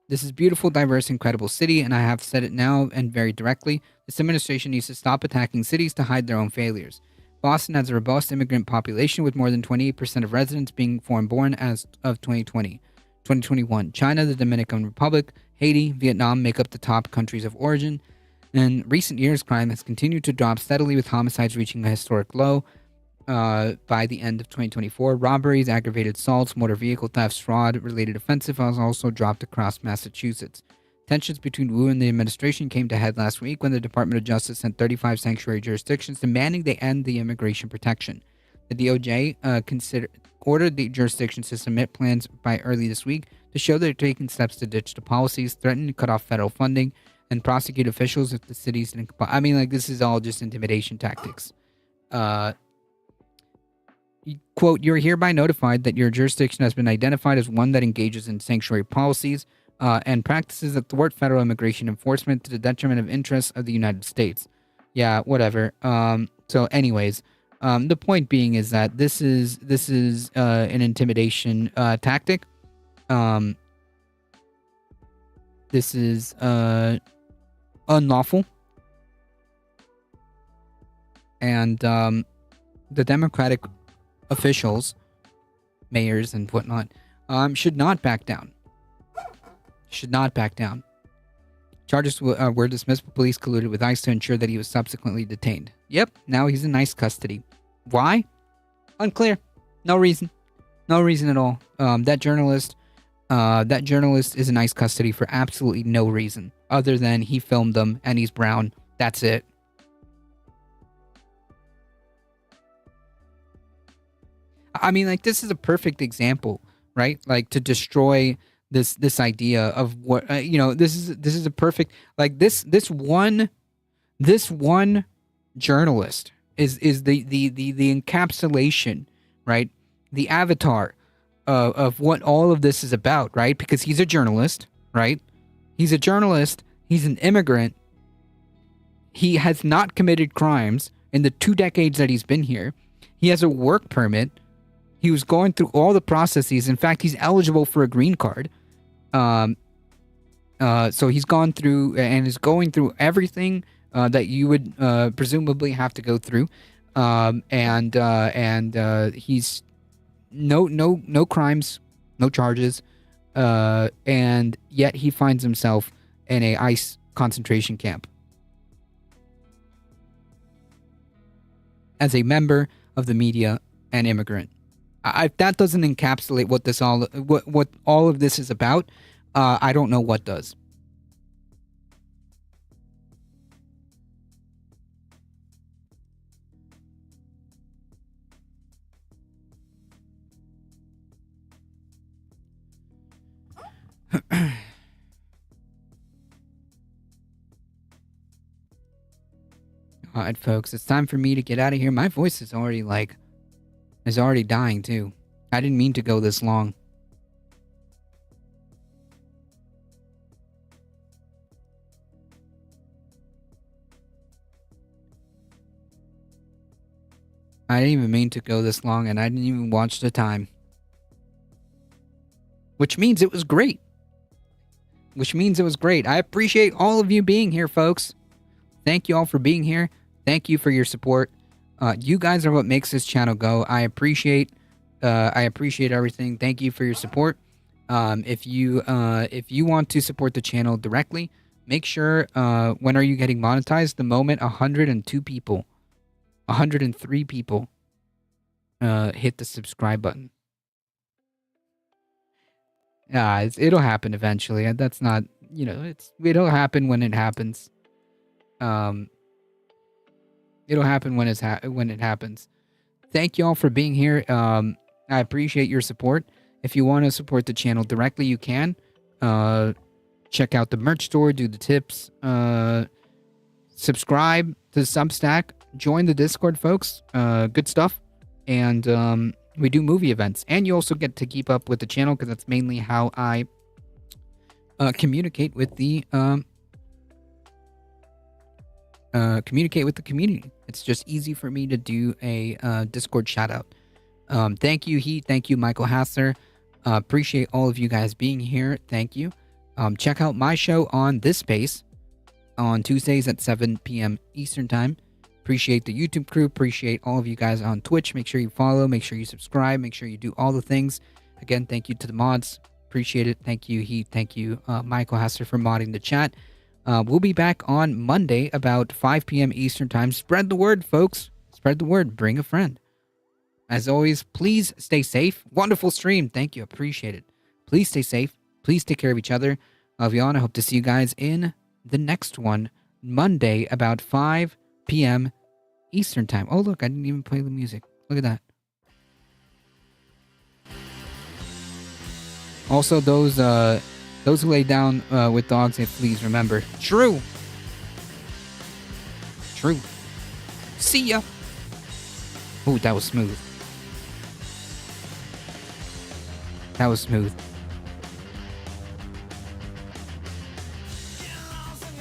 This is beautiful, diverse, incredible city, and I have said it now and very directly. This administration needs to stop attacking cities to hide their own failures. Boston has a robust immigrant population with more than 28% of residents being foreign-born as of 2021. China, the Dominican Republic, Haiti, Vietnam make up the top countries of origin. In recent years, crime has continued to drop steadily, with homicides reaching a historic low by the end of 2024. Robberies, aggravated assaults, motor vehicle thefts, fraud-related offenses has also dropped across Massachusetts. Tensions between Wu and the administration came to head last week when the Department of Justice sent 35 sanctuary jurisdictions demanding they end the immigration protection. The DOJ ordered the jurisdictions to submit plans by early this week to show they're taking steps to ditch the policies, threaten to cut off federal funding, and prosecute officials if the cities didn't comply. I mean, like, this is all just intimidation tactics. Quote, you're hereby notified that your jurisdiction has been identified as one that engages in sanctuary policies and practices that thwart federal immigration enforcement to the detriment of interests of the United States. Yeah, whatever. So anyways, the point being is that this is an intimidation tactic. This is unlawful. And the Democratic officials, mayors and whatnot, should not back down. Should not back down. Charges were dismissed, but police colluded with ICE to ensure that he was subsequently detained. Yep, now he's in ICE custody. Why? Unclear. No reason. No reason at all. That journalist is in ICE custody for absolutely no reason other than he filmed them and he's brown. That's it. I mean, like, this is a perfect example, right? Like, to destroy this idea of what this is a perfect, like, this one journalist is the encapsulation, right? The avatar of what all of this is about, right? Because he's a journalist, right? He's a journalist. He's an immigrant. He has not committed crimes in the 2 decades that he's been here. He has a work permit. He was going through all the processes. In fact, he's eligible for a green card. So he's gone through and is going through everything that you would presumably have to go through. And he's no crimes, no charges. And yet he finds himself in a ICE concentration camp as a member of the media and immigrant. If that doesn't encapsulate what all of this is about, I don't know what does. Alright, folks, it's time for me to get out of here. My voice is already dying too. I didn't mean to go this long. I didn't even mean to go this long, and I didn't even watch the time. Which means it was great. I appreciate all of you being here, folks. Thank you all for being here. Thank you for your support. You guys are what makes this channel go. I appreciate everything. Thank you for your support. If you want to support the channel directly, make sure, when are you getting monetized? The moment 103 people hit the subscribe button. It'll happen eventually. That's not, it'll happen when it happens. It'll happen when it happens. Thank you all for being here. I appreciate your support. If you want to support the channel directly, you can. Check out the merch store, do the tips, subscribe to Substack, join the Discord, folks. Good stuff. And we do movie events. And you also get to keep up with the channel because that's mainly how I communicate with the community. It's just easy for me to do a Discord shout out. Thank you, Heat. Thank you, Michael Hassler. Appreciate all of you guys being here. Thank you. Check out my show on this space on Tuesdays at 7 p.m. Eastern Time. Appreciate the YouTube crew. Appreciate all of you guys on Twitch. Make sure you follow. Make sure you subscribe. Make sure you do all the things. Again, thank you to the mods. Appreciate it. Thank you, Heat. Thank you, Michael Hassler, for modding the chat. We'll be back on Monday about 5 p.m. Eastern Time. Spread the word, folks. Spread the word. Bring a friend. As always, please stay safe. Wonderful stream. Thank you. Appreciate it. Please stay safe. Please take care of each other. Love you all, and I hope to see you guys in the next one, Monday, about 5 p.m. Eastern Time. Oh, look, I didn't even play the music. Look at that. Also, those who lay down with dogs, please remember. True. See ya. Ooh, that was smooth.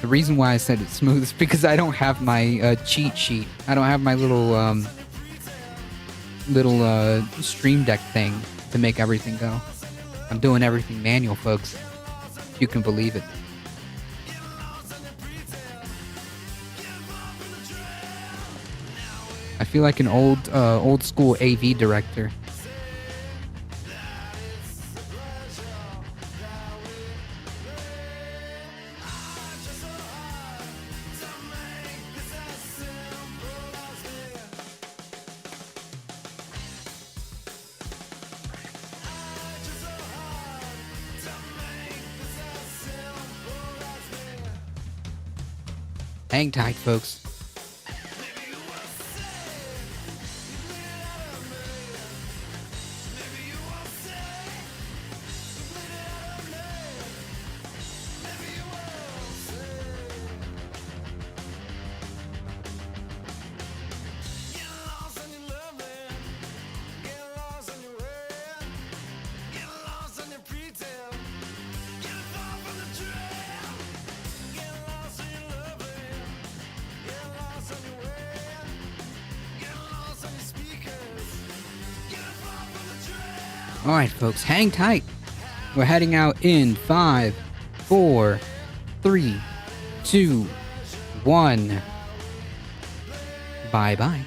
The reason why I said it's smooth is because I don't have my cheat sheet. I don't have my little Stream Deck thing to make everything go. I'm doing everything manual, folks. If you can believe it. I feel like an old school AV director. Hang tight, folks. Alright, folks, hang tight. We're heading out in 5, 4, 3, 2, 1. Bye-bye.